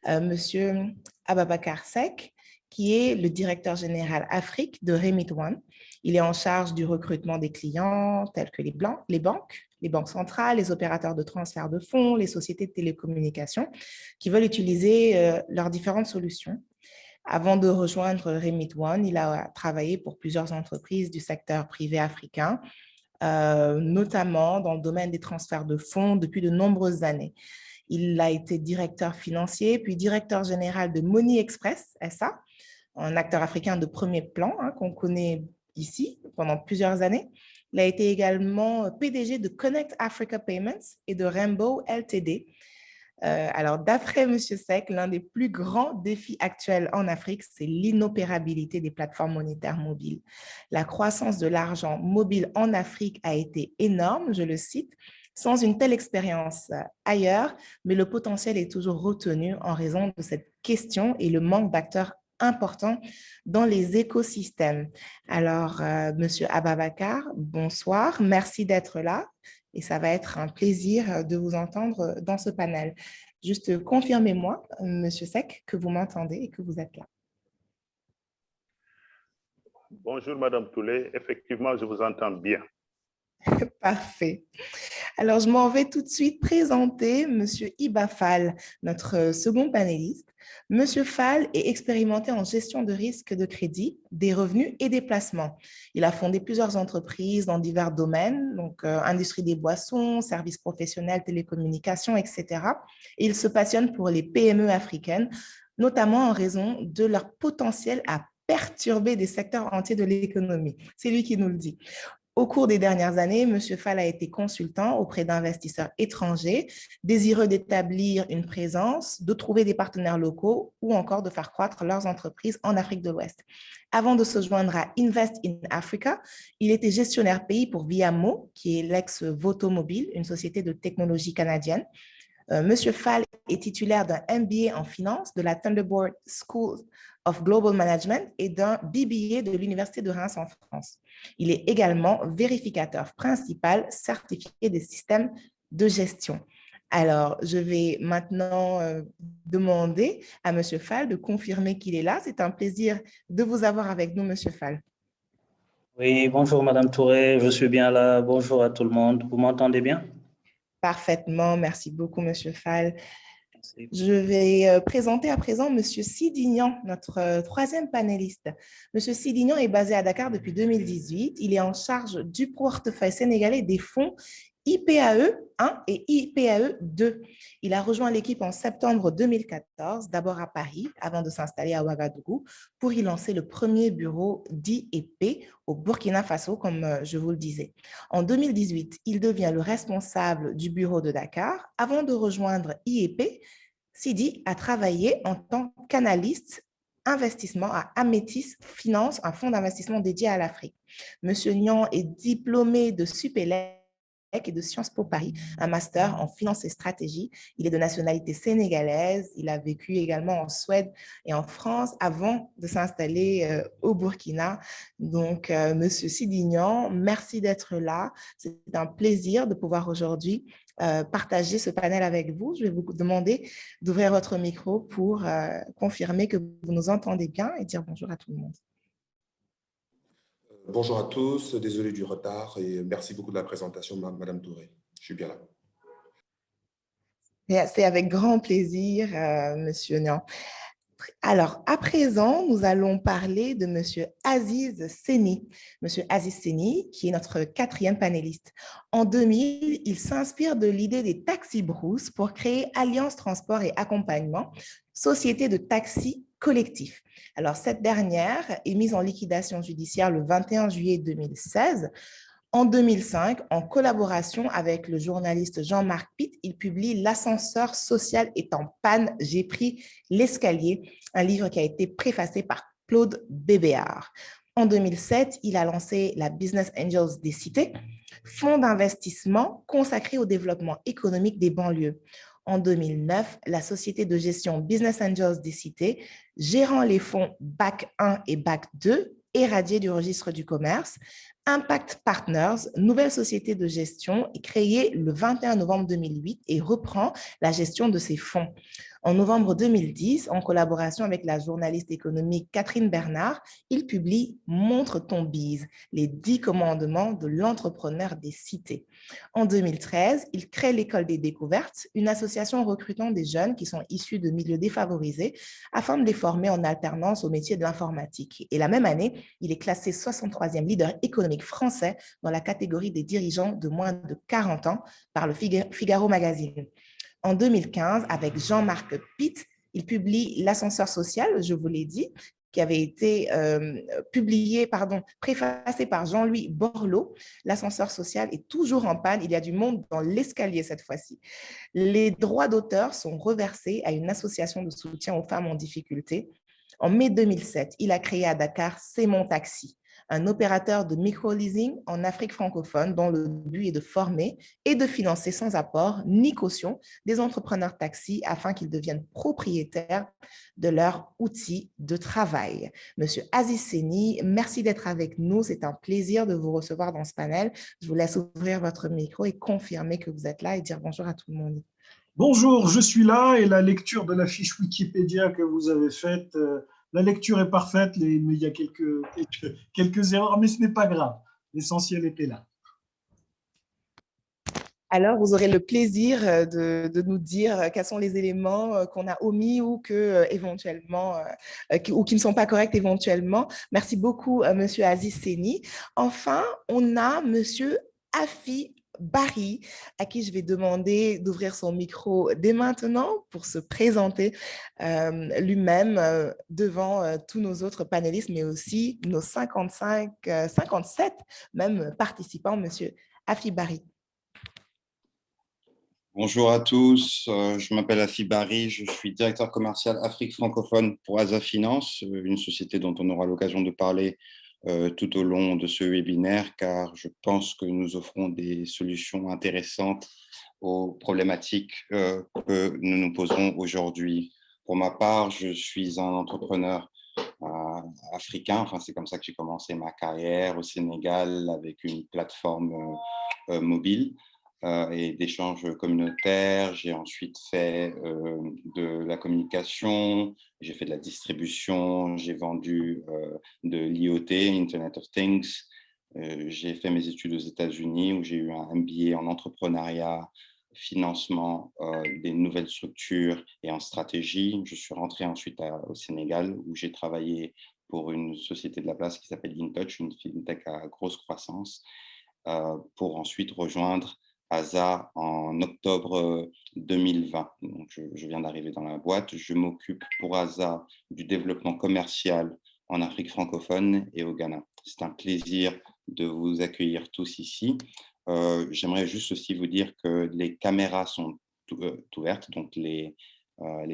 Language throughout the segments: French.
Monsieur Ababakar Seck, qui est le directeur général Afrique de Remit One. Il est en charge du recrutement des clients tels que les banques centrales, les opérateurs de transfert de fonds, les sociétés de télécommunications qui veulent utiliser leurs différentes solutions. Avant de rejoindre Remit One, il a travaillé pour plusieurs entreprises du secteur privé africain, notamment dans le domaine des transferts de fonds depuis de nombreuses années. Il a été directeur financier, puis directeur général de Money Express SA, un acteur africain de premier plan qu'on connaît ici pendant plusieurs années. Il a été également PDG de Connect Africa Payments et de Rainbow Ltd. Alors, d'après M. Seck, l'un des plus grands défis actuels en Afrique, c'est l'inopérabilité des plateformes monétaires mobiles. La croissance de l'argent mobile en Afrique a été énorme, je le cite, sans une telle expérience ailleurs, mais le potentiel est toujours retenu en raison de cette question et le manque d'acteurs importants dans les écosystèmes. Alors, Monsieur Ababakar, bonsoir, merci d'être là. Et ça va être un plaisir de vous entendre dans ce panel. Juste confirmez-moi, Monsieur Seck, que vous m'entendez et que vous êtes là. Bonjour, Madame Toulé. Effectivement, je vous entends bien. Parfait. Alors, je m'en vais tout de suite présenter Monsieur Iba Fall, notre second panéliste. Monsieur Fall est expérimenté en gestion de risque de crédit, des revenus et des placements. Il a fondé plusieurs entreprises dans divers domaines, donc industrie des boissons, services professionnels, télécommunications, etc. Et il se passionne pour les PME africaines, notamment en raison de leur potentiel à perturber des secteurs entiers de l'économie. C'est lui qui nous le dit. Au cours des dernières années, M. Fall a été consultant auprès d'investisseurs étrangers, désireux d'établir une présence, de trouver des partenaires locaux ou encore de faire croître leurs entreprises en Afrique de l'Ouest. Avant de se joindre à Invest in Africa, il était gestionnaire pays pour Viamo, qui est l'ex-Voto Mobile, une société de technologie canadienne. M. Fall est titulaire d'un MBA en finance de la Thunderbird School of Global Management et d'un BBA de l'Université de Reims en France. Il est également vérificateur principal certifié des systèmes de gestion. Alors, je vais maintenant demander à M. Fall de confirmer qu'il est là. C'est un plaisir de vous avoir avec nous, M. Fall. Oui, bonjour Madame Touré, je suis bien là. Bonjour à tout le monde. Vous m'entendez bien? Parfaitement, merci beaucoup, M. Fall. Merci. Je vais présenter à présent M. Sidignan, notre troisième panéliste. M. Sidignan est basé à Dakar depuis 2018. Il est en charge du portefeuille sénégalais des fonds IPAE 1 et IPAE 2. Il a rejoint l'équipe en septembre 2014, d'abord à Paris, avant de s'installer à Ouagadougou, pour y lancer le premier bureau d'IEP au Burkina Faso, comme je vous le disais. En 2018, il devient le responsable du bureau de Dakar. Avant de rejoindre IEP, Sidi a travaillé en tant qu'analyste investissement à Amétis Finance, un fonds d'investissement dédié à l'Afrique. Monsieur Nian est diplômé de Supélec et de Sciences Po Paris, un master en finance et stratégie. Il est de nationalité sénégalaise. Il a vécu également en Suède et en France avant de s'installer au Burkina. Donc, Monsieur Sidignan, merci d'être là. C'est un plaisir de pouvoir aujourd'hui partager ce panel avec vous. Je vais vous demander d'ouvrir votre micro pour confirmer que vous nous entendez bien et dire bonjour à tout le monde. Bonjour à tous, désolé du retard et merci beaucoup de la présentation, Madame Touré. Je suis bien là. C'est avec grand plaisir, Monsieur Nian. Alors, à présent, nous allons parler de Monsieur Aziz Seni. Monsieur Aziz Seni, qui est notre quatrième panéliste. En 2000, il s'inspire de l'idée des taxis brousse pour créer Alliance Transport et Accompagnement, société de taxis collectifs. Alors, cette dernière est mise en liquidation judiciaire le 21 juillet 2016. En 2005, en collaboration avec le journaliste Jean-Marc Pitt, il publie L'ascenseur social est en panne, j'ai pris l'escalier, un livre qui a été préfacé par Claude Bébéard. En 2007, il a lancé la Business Angels des cités, fonds d'investissement consacré au développement économique des banlieues. En 2009, la société de gestion Business Angels des cités, gérant les fonds BAC 1 et BAC 2, éradiés du registre du commerce, Impact Partners, nouvelle société de gestion, est créée le 21 novembre 2008 et reprend la gestion de ces fonds. En novembre 2010, en collaboration avec la journaliste économique Catherine Bernard, il publie « Montre ton bise », les 10 commandements de l'entrepreneur des cités. En 2013, il crée l'École des découvertes, une association recrutant des jeunes qui sont issus de milieux défavorisés afin de les former en alternance au métier de l'informatique. Et la même année, il est classé 63e leader économique français dans la catégorie des dirigeants de moins de 40 ans par le Figaro Magazine. En 2015, avec Jean-Marc Pitt, il publie L'ascenseur social, je vous l'ai dit, qui avait été préfacé par Jean-Louis Borloo. L'ascenseur social est toujours en panne, il y a du monde dans l'escalier cette fois-ci. Les droits d'auteur sont reversés à une association de soutien aux femmes en difficulté. En mai 2007, il a créé à Dakar C'est mon taxi, un opérateur de micro-leasing en Afrique francophone dont le but est de former et de financer sans apport ni caution des entrepreneurs taxis afin qu'ils deviennent propriétaires de leurs outils de travail. Monsieur Aziz Seni, merci d'être avec nous. C'est un plaisir de vous recevoir dans ce panel. Je vous laisse ouvrir votre micro et confirmer que vous êtes là et dire bonjour à tout le monde. Bonjour, je suis là et la lecture de la fiche Wikipédia que vous avez faite, la lecture est parfaite, mais il y a quelques erreurs, mais ce n'est pas grave. L'essentiel était là. Alors, vous aurez le plaisir de nous dire quels sont les éléments qu'on a omis ou éventuellement, ou qui ne sont pas corrects éventuellement. Merci beaucoup, Monsieur Aziz Seni. Enfin, on a Monsieur Afi Barry, à qui je vais demander d'ouvrir son micro dès maintenant pour se présenter lui-même devant tous nos autres panélistes, mais aussi nos 57 même participants. Monsieur Afi Barry. Bonjour à tous, je m'appelle Afi Barry, je suis directeur commercial Afrique francophone pour ASA Finance, une société dont on aura l'occasion de parler tout au long de ce webinaire, car je pense que nous offrons des solutions intéressantes aux problématiques que nous nous posons aujourd'hui. Pour ma part, je suis un entrepreneur africain, enfin, c'est comme ça que j'ai commencé ma carrière au Sénégal avec une plateforme mobile et d'échanges communautaires. J'ai ensuite fait de la communication, j'ai fait de la distribution, j'ai vendu de l'IoT, Internet of Things. J'ai fait mes études aux États-Unis où j'ai eu un MBA en entrepreneuriat, financement des nouvelles structures et en stratégie. Je suis rentré ensuite au Sénégal où j'ai travaillé pour une société de la place qui s'appelle InTouch, une fintech à grosse croissance, pour ensuite rejoindre ASA en octobre 2020. Donc, je viens d'arriver dans la boîte. Je m'occupe pour ASA du développement commercial en Afrique francophone et au Ghana. C'est un plaisir de vous accueillir tous ici. J'aimerais juste aussi vous dire que les caméras sont ouvertes, donc les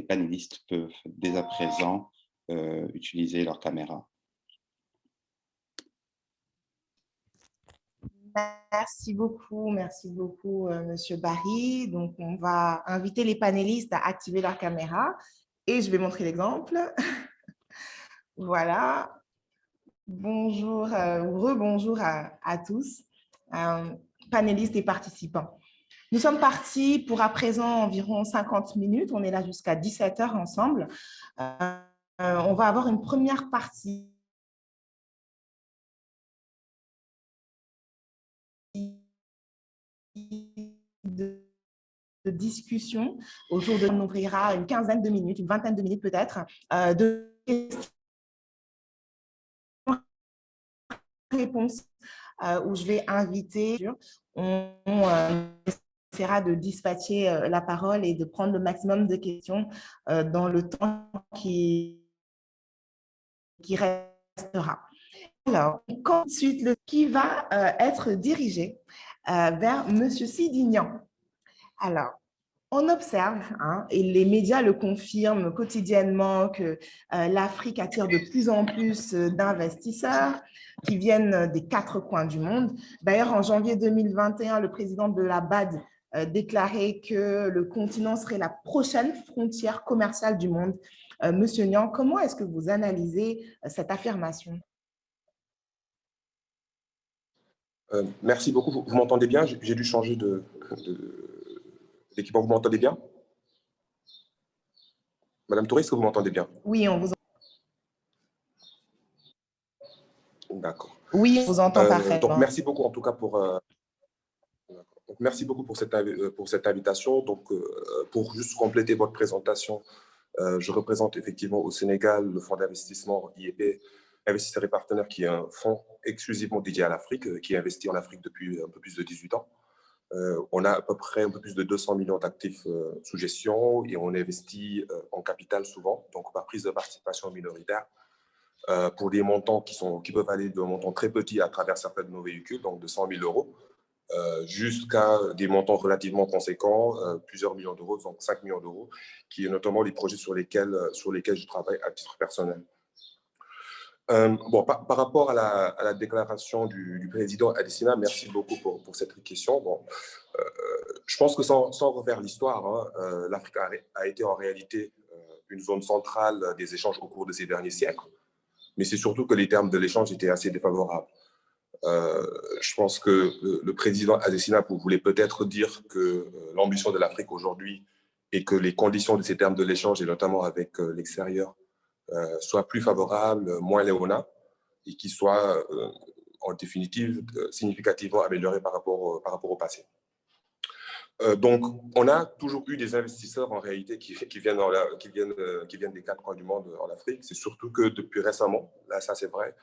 panélistes peuvent dès à présent utiliser leur caméra. Merci beaucoup, Monsieur Barry. Donc, on va inviter les panélistes à activer leur caméra et je vais montrer l'exemple. Voilà. Bonjour, rebonjour à tous, panélistes et participants. Nous sommes partis pour à présent environ 50 minutes. On est là jusqu'à 17 h ensemble. On va avoir une première partie de discussion autour de, on ouvrira une quinzaine de minutes, une vingtaine de minutes peut-être, de réponses où je vais inviter, on essaiera de dispatcher la parole et de prendre le maximum de questions dans le temps qui restera. Alors, ensuite, qui va être dirigé vers M. Sidignan. Alors, on observe, et les médias le confirment quotidiennement, que l'Afrique attire de plus en plus d'investisseurs qui viennent des 4 coins du monde. D'ailleurs, en janvier 2021, le président de la BAD déclarait que le continent serait la prochaine frontière commerciale du monde. Monsieur Niang, comment est-ce que vous analysez cette affirmation? Merci beaucoup. Vous m'entendez bien? J'ai dû changer d'équipement. Vous m'entendez bien? Madame Touré, est-ce que vous m'entendez bien? Oui, on vous, D'accord. oui, on vous entend Donc, parfaitement. merci beaucoup en tout cas pour... donc, merci beaucoup pour cette invitation. Donc, pour juste compléter votre présentation, je représente effectivement au Sénégal le fonds d'investissement IEP, Investisseurs et Partenaires, qui est un fonds exclusivement dédié à l'Afrique, qui investit en Afrique depuis un peu plus de 18 ans. On a à peu près un peu plus de 200 millions d'actifs sous gestion et on investit en capital souvent, donc par prise de participation minoritaire, pour des montants qui peuvent aller d'un montant très petit à travers certains de nos véhicules, donc de 100 000 euros, jusqu'à des montants relativement conséquents, plusieurs millions d'euros, donc 5 millions d'euros, qui est notamment les projets sur lesquels je travaille à titre personnel. Bon, par rapport à la déclaration du président Adesina, merci beaucoup pour cette question. Bon, je pense que sans refaire l'histoire, hein, l'Afrique a été en réalité une zone centrale des échanges au cours de ces derniers siècles, mais c'est surtout que les termes de l'échange étaient assez défavorables. Je pense que le président Adesina voulait peut-être dire que l'ambition de l'Afrique aujourd'hui est que les conditions de ces termes de l'échange, et notamment avec l'extérieur, soient plus favorables, moins léonins, et qui soient en définitive significativement améliorés par rapport au passé. Donc, on a toujours eu des investisseurs en réalité qui viennent des quatre coins du monde en Afrique. C'est surtout que depuis récemment, là ça c'est vrai,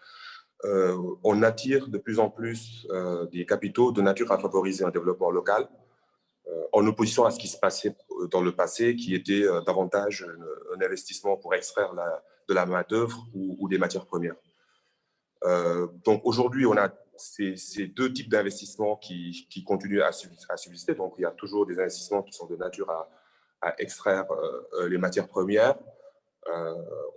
on attire de plus en plus des capitaux de nature à favoriser un développement local, en opposition à ce qui se passait dans le passé, qui était davantage un investissement pour extraire de la main-d'œuvre ou des matières premières. Donc aujourd'hui, on a ces deux types d'investissements qui continuent à subsister. Donc il y a toujours des investissements qui sont de nature à extraire les matières premières.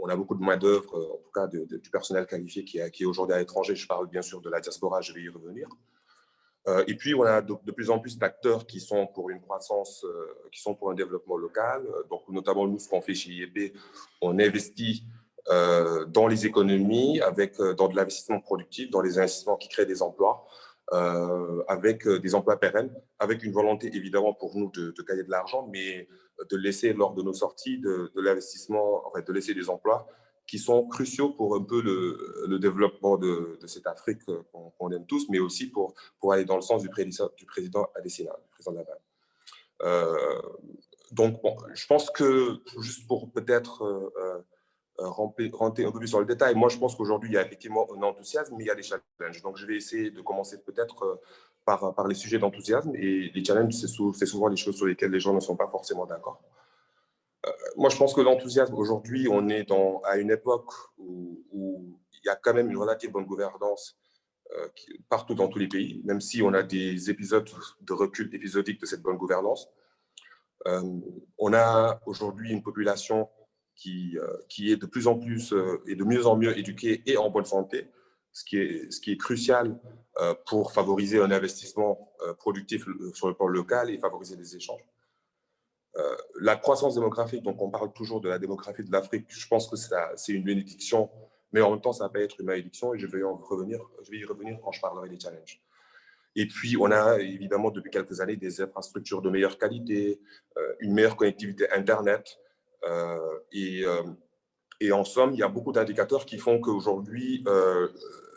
On a beaucoup de main-d'œuvre, en tout cas du personnel qualifié qui est aujourd'hui à l'étranger. Je parle bien sûr de la diaspora, je vais y revenir. Et puis, on a de plus en plus d'acteurs qui sont pour une croissance, qui sont pour un développement local. Donc, notamment, nous, ce qu'on fait chez IEP, on investit dans les économies, dans de l'investissement productif, dans les investissements qui créent des emplois, avec des emplois pérennes, avec une volonté évidemment pour nous de gagner de l'argent, mais de laisser lors de nos sorties de l'investissement, en fait, de laisser des emplois qui sont cruciaux pour un peu le développement de cette Afrique qu'on aime tous, mais aussi pour aller dans le sens du président Adesina, du président Laval. Donc, bon, je pense que, juste pour peut-être rentrer un peu plus sur le détail, moi, je pense qu'aujourd'hui, il y a effectivement un enthousiasme, mais il y a des challenges. Donc, je vais essayer de commencer peut-être par les sujets d'enthousiasme, et les challenges, c'est souvent les choses sur lesquelles les gens ne sont pas forcément d'accord. Moi, je pense que l'enthousiasme, aujourd'hui, on est à une époque où il y a quand même une relative bonne gouvernance partout dans tous les pays, même si on a des épisodes de recul épisodique de cette bonne gouvernance. On a aujourd'hui une population qui est de plus en plus et de mieux en mieux éduquée et en bonne santé, ce qui est crucial pour favoriser un investissement productif sur le plan local et favoriser les échanges. La croissance démographique, donc on parle toujours de la démographie de l'Afrique, je pense que c'est une bénédiction, mais en même temps, ça peut être une malédiction, et je vais y revenir quand je parlerai des challenges. Et puis, on a évidemment depuis quelques années des infrastructures de meilleure qualité, une meilleure connectivité Internet, et en somme, il y a beaucoup d'indicateurs qui font qu'aujourd'hui,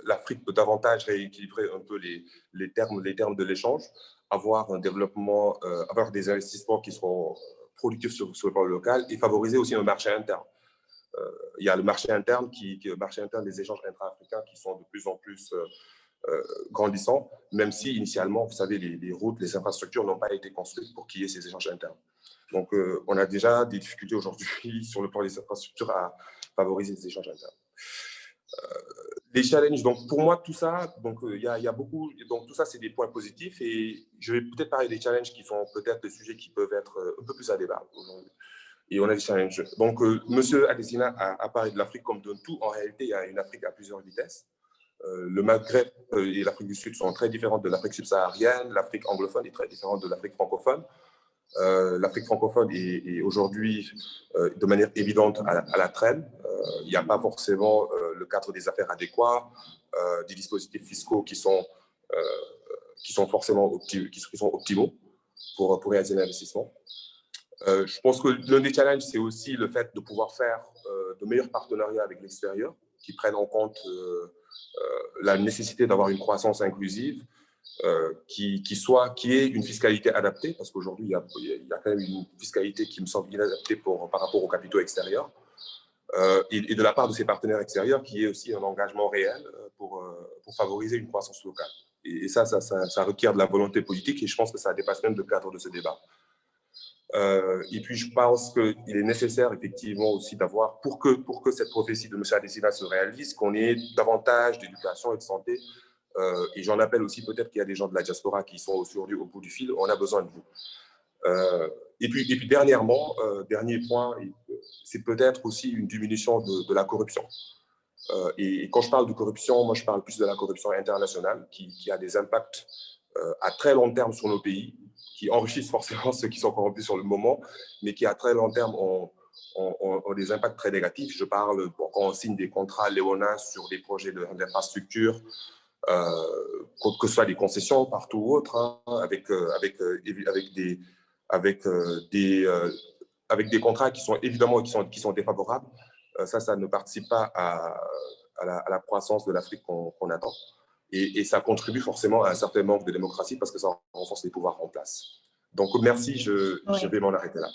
l'Afrique peut davantage rééquilibrer un peu les termes de l'échange, avoir un développement, avoir des investissements qui seront productifs sur le plan local et favoriser aussi un marché interne. Il y a le marché interne, des échanges intra-africains qui sont de plus en plus grandissants, même si initialement, vous savez, les routes, les infrastructures n'ont pas été construites pour qu'il y ait ces échanges internes. Donc, on a déjà des difficultés aujourd'hui sur le plan des infrastructures à favoriser ces échanges internes. Les challenges, donc pour moi, tout ça, donc il y a beaucoup, donc tout ça, c'est des points positifs, et je vais peut-être parler des challenges qui sont peut-être des sujets qui peuvent être un peu plus à débat aujourd'hui. Et on a des challenges. Donc, Monsieur Adesina a parlé de l'Afrique comme d'un tout. En réalité, il y a une Afrique à plusieurs vitesses. Le Maghreb et l'Afrique du Sud sont très différentes de l'Afrique subsaharienne. L'Afrique anglophone est très différente de l'Afrique francophone. L'Afrique francophone est aujourd'hui de manière évidente à la traîne. Il n'y a pas forcément le cadre des affaires adéquat, des dispositifs fiscaux qui sont forcément optimaux pour réaliser l'investissement. Je pense que l'un des challenges, c'est aussi le fait de pouvoir faire de meilleurs partenariats avec l'extérieur qui prennent en compte la nécessité d'avoir une croissance inclusive, qui ait une fiscalité adaptée, parce qu'aujourd'hui, il y a quand même une fiscalité qui me semble inadaptée par rapport aux capitaux extérieurs, et de la part de ces partenaires extérieurs, qui ait aussi un engagement réel pour favoriser une croissance locale. Et ça requiert de la volonté politique, et je pense que ça dépasse même le cadre de ce débat. Et puis, je pense qu'il est nécessaire, effectivement, aussi d'avoir, pour que cette prophétie de M. Adesina se réalise, qu'on ait davantage d'éducation et de santé. Et j'en appelle aussi, peut-être qu'il y a des gens de la diaspora qui sont aujourd'hui au bout du fil. On a besoin de vous. Et puis dernièrement, dernier point, c'est peut-être aussi une diminution de la corruption. Et quand je parle de corruption, moi, je parle plus de la corruption internationale qui a des impacts à très long terme sur nos pays, qui enrichissent forcément ceux qui sont corrompus sur le moment, mais qui à très long terme ont des impacts très négatifs. Je parle quand on signe des contrats léonins sur des projets d'infrastructure, que ce soit des concessions partout ou autre, hein, avec des contrats qui sont évidemment qui sont défavorables. Ça ne participe pas à la croissance de l'Afrique qu'on attend. Et ça contribue forcément à un certain manque de démocratie parce que ça renforce les pouvoirs en place. Donc, merci, je vais m'en arrêter là.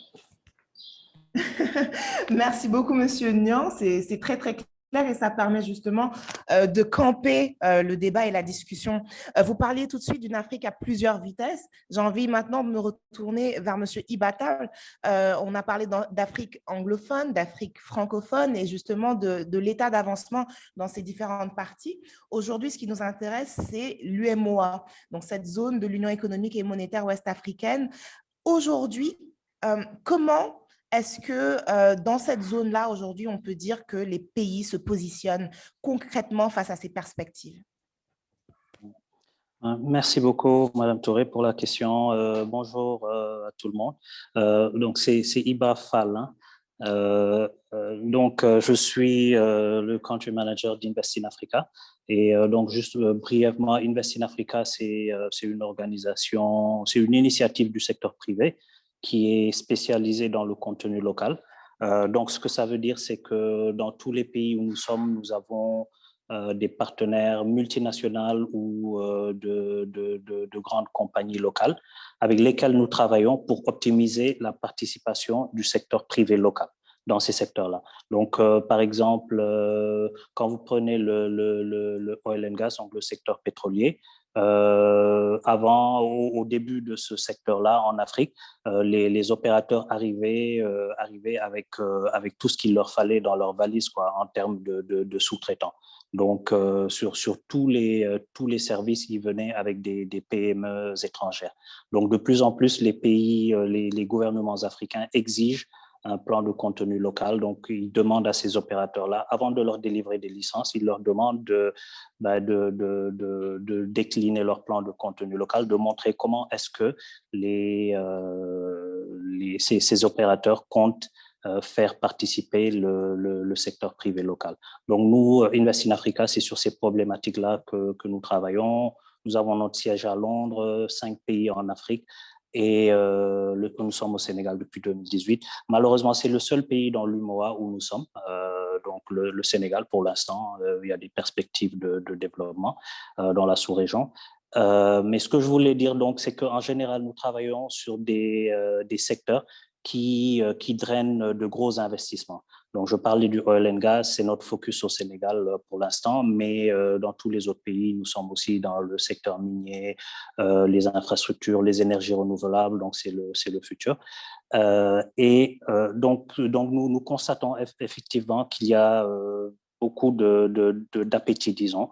Merci beaucoup, Monsieur Niang. C'est très, très clair et ça permet justement de camper le débat et la discussion. Vous parliez tout de suite d'une Afrique à plusieurs vitesses. J'ai envie maintenant de me retourner vers Monsieur Ibata. On a parlé d'Afrique anglophone, d'Afrique francophone et justement de l'état d'avancement dans ces différentes parties. Aujourd'hui, ce qui nous intéresse, c'est l'UMOA, donc cette zone de l'Union économique et monétaire ouest-africaine. Aujourd'hui, comment est-ce que dans cette zone-là, aujourd'hui, on peut dire que les pays se positionnent concrètement face à ces perspectives? Merci beaucoup, Madame Touré, pour la question. Bonjour à tout le monde. Donc, c'est Iba Fall. Hein. Je suis le Country Manager d'Invest in Africa. Et donc, juste brièvement, Invest in Africa, c'est une organisation, c'est une initiative du secteur privé qui est spécialisée dans le contenu local. Donc, ce que ça veut dire, c'est que dans tous les pays où nous sommes, nous avons des partenaires multinationales ou de grandes compagnies locales avec lesquelles nous travaillons pour optimiser la participation du secteur privé local dans ces secteurs-là. Donc, par exemple, quand vous prenez le oil and gas, donc le secteur pétrolier, au début de ce secteur-là en Afrique, les opérateurs arrivaient avec tout ce qu'il leur fallait dans leur valise, quoi, en termes de sous-traitants. Donc, sur tous les services, ils venaient avec des PME étrangères. Donc, de plus en plus, les pays, les gouvernements africains exigent un plan de contenu local. Donc, ils demandent à ces opérateurs-là, avant de leur délivrer des licences, ils leur demandent de décliner leur plan de contenu local, de montrer comment est-ce que ces opérateurs comptent faire participer le secteur privé local. Donc, nous, Invest in Africa, c'est sur ces problématiques-là que nous travaillons. Nous avons notre siège à Londres, 5 pays en Afrique, et nous sommes au Sénégal depuis 2018. Malheureusement, c'est le seul pays dans l'UMOA où nous sommes. Donc, le Sénégal, pour l'instant, il y a des perspectives de développement dans la sous-région. Mais ce que je voulais dire, donc, c'est qu'en général, nous travaillons sur des secteurs qui drainent de gros investissements. Donc, je parlais du oil and gas, c'est notre focus au Sénégal pour l'instant, mais dans tous les autres pays, nous sommes aussi dans le secteur minier, les infrastructures, les énergies renouvelables, donc c'est le futur. Donc nous constatons effectivement qu'il y a beaucoup d'appétit, disons,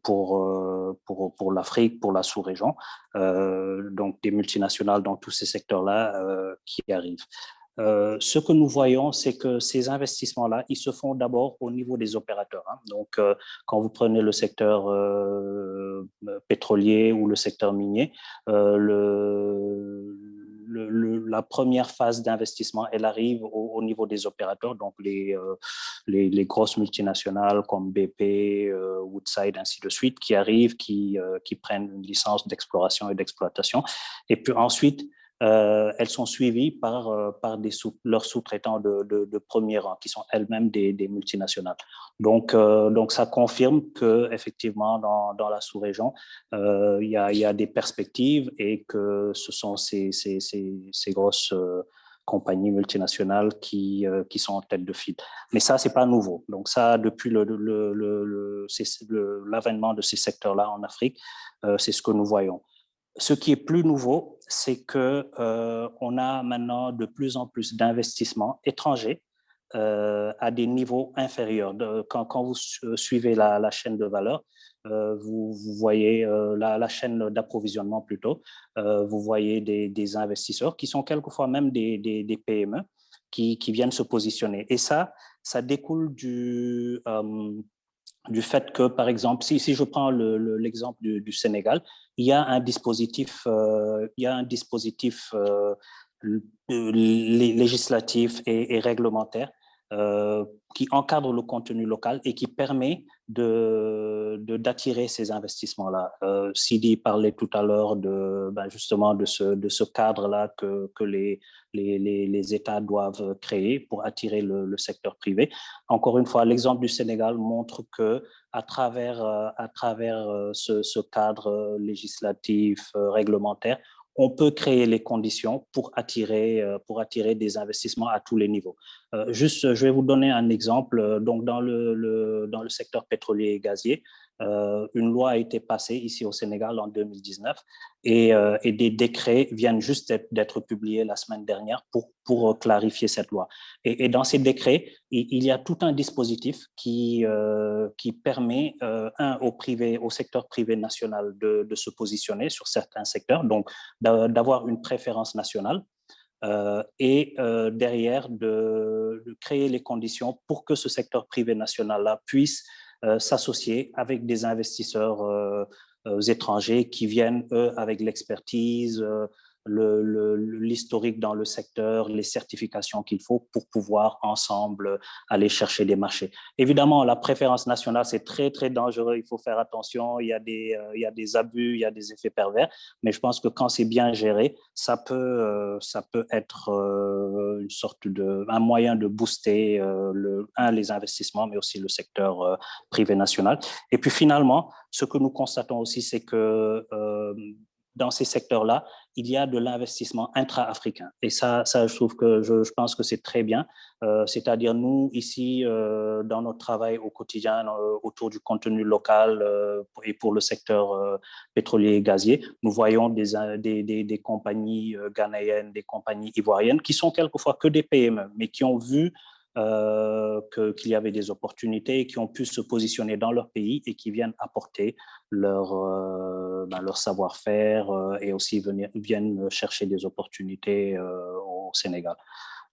pour l'Afrique, pour la sous-région, donc des multinationales dans tous ces secteurs-là qui arrivent. Ce que nous voyons, c'est que ces investissements-là, ils se font d'abord au niveau des opérateurs. Hein. Donc, quand vous prenez le secteur pétrolier ou le secteur minier, la première phase d'investissement, elle arrive au niveau des opérateurs, donc les grosses multinationales comme BP, Woodside, ainsi de suite, qui arrivent, qui prennent une licence d'exploration et d'exploitation. Et puis ensuite, elles sont suivies par leurs sous-traitants de premier rang, qui sont elles-mêmes des multinationales. Donc, ça confirme qu'effectivement, dans la sous-région, il y a des perspectives et que ce sont ces grosses compagnies multinationales qui sont en tête de file. Mais ça, ce n'est pas nouveau. Donc ça, depuis l'avènement de ces secteurs-là en Afrique, c'est ce que nous voyons. Ce qui est plus nouveau, c'est qu'on a maintenant de plus en plus d'investissements étrangers à des niveaux inférieurs. Quand vous suivez la chaîne de valeur, vous voyez la chaîne d'approvisionnement plutôt, vous voyez des investisseurs qui sont quelquefois même des PME qui viennent se positionner. Et ça découle du fait que, par exemple, si je prends l'exemple du Sénégal, il y a un dispositif, législatif et réglementaire qui encadre le contenu local et qui permet d'attirer ces investissements-là. Sidi parlait tout à l'heure justement de ce cadre-là que les États doivent créer pour attirer le secteur privé. Encore une fois, l'exemple du Sénégal montre que à travers ce cadre législatif, réglementaire, on peut créer les conditions pour attirer des investissements à tous les niveaux. Je vais vous donner un exemple. Donc, dans le secteur pétrolier et gazier, une loi a été passée ici au Sénégal en 2019 et des décrets viennent juste d'être publiés la semaine dernière pour clarifier cette loi. Et dans ces décrets, il y a tout un dispositif qui permet au secteur privé national de se positionner sur certains secteurs, donc d'avoir une préférence nationale. Et derrière de créer les conditions pour que ce secteur privé national-là puisse s'associer avec des investisseurs étrangers qui viennent, eux, avec l'expertise, l'historique dans le secteur, les certifications qu'il faut pour pouvoir ensemble aller chercher des marchés. Évidemment, la préférence nationale, c'est très, très dangereux. Il faut faire attention. Il y a des abus, il y a des effets pervers. Mais je pense que quand c'est bien géré, ça peut être un moyen de booster les investissements, mais aussi le secteur privé national. Et puis finalement, ce que nous constatons aussi, c'est que dans ces secteurs-là, il y a de l'investissement intra-africain. Et ça je trouve que je pense que c'est très bien. C'est-à-dire, nous, ici, dans notre travail au quotidien, autour du contenu local et pour le secteur pétrolier et gazier, nous voyons des compagnies ghanéennes, des compagnies ivoiriennes qui sont quelquefois que des PME, mais qui ont vu qu'il y avait des opportunités, qui ont pu se positionner dans leur pays et qui viennent apporter leur savoir-faire et aussi viennent chercher des opportunités au Sénégal.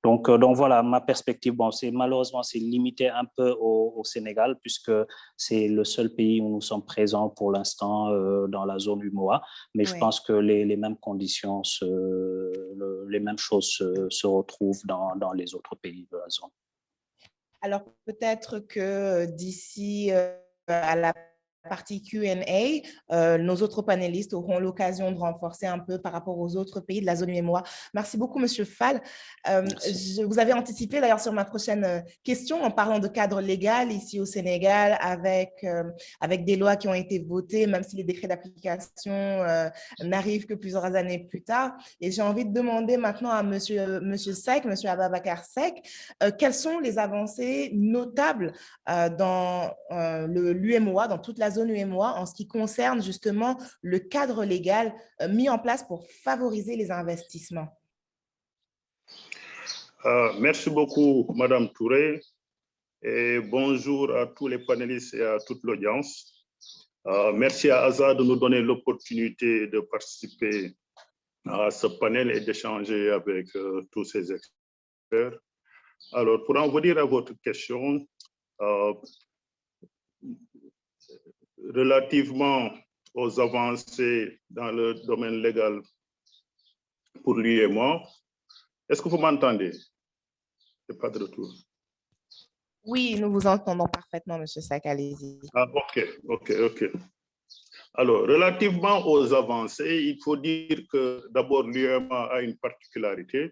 Donc voilà, ma perspective, malheureusement, c'est limité un peu au Sénégal puisque c'est le seul pays où nous sommes présents pour l'instant dans la zone UMOA, mais je pense que les mêmes conditions, les mêmes choses se retrouvent dans les autres pays de la zone. Alors, peut-être que d'ici à la partie Q&A, nos autres panélistes auront l'occasion de renforcer un peu par rapport aux autres pays de la zone UEMOA. Merci beaucoup, Monsieur Fall. Vous avez anticipé d'ailleurs sur ma prochaine question en parlant de cadre légal ici au Sénégal avec des lois qui ont été votées, même si les décrets d'application n'arrivent que plusieurs années plus tard. Et j'ai envie de demander maintenant à Monsieur Seck, Monsieur Ababacar Seck, quelles sont les avancées notables dans l'UEMOA, dans toute la zone UEMOA, en ce qui concerne justement le cadre légal mis en place pour favoriser les investissements. Merci beaucoup, Madame Touré, et bonjour à tous les panélistes et à toute l'audience. Merci à ASA de nous donner l'opportunité de participer à ce panel et d'échanger avec tous ces experts. Alors, pour en venir à votre question, relativement aux avancées dans le domaine légal pour l'UEMOA, est-ce que vous m'entendez? Je n'ai pas de retour. Oui, nous vous entendons parfaitement, Monsieur Seck, allez-y. Ah, ok. Alors, relativement aux avancées, il faut dire que d'abord, l'UEMOA a une particularité.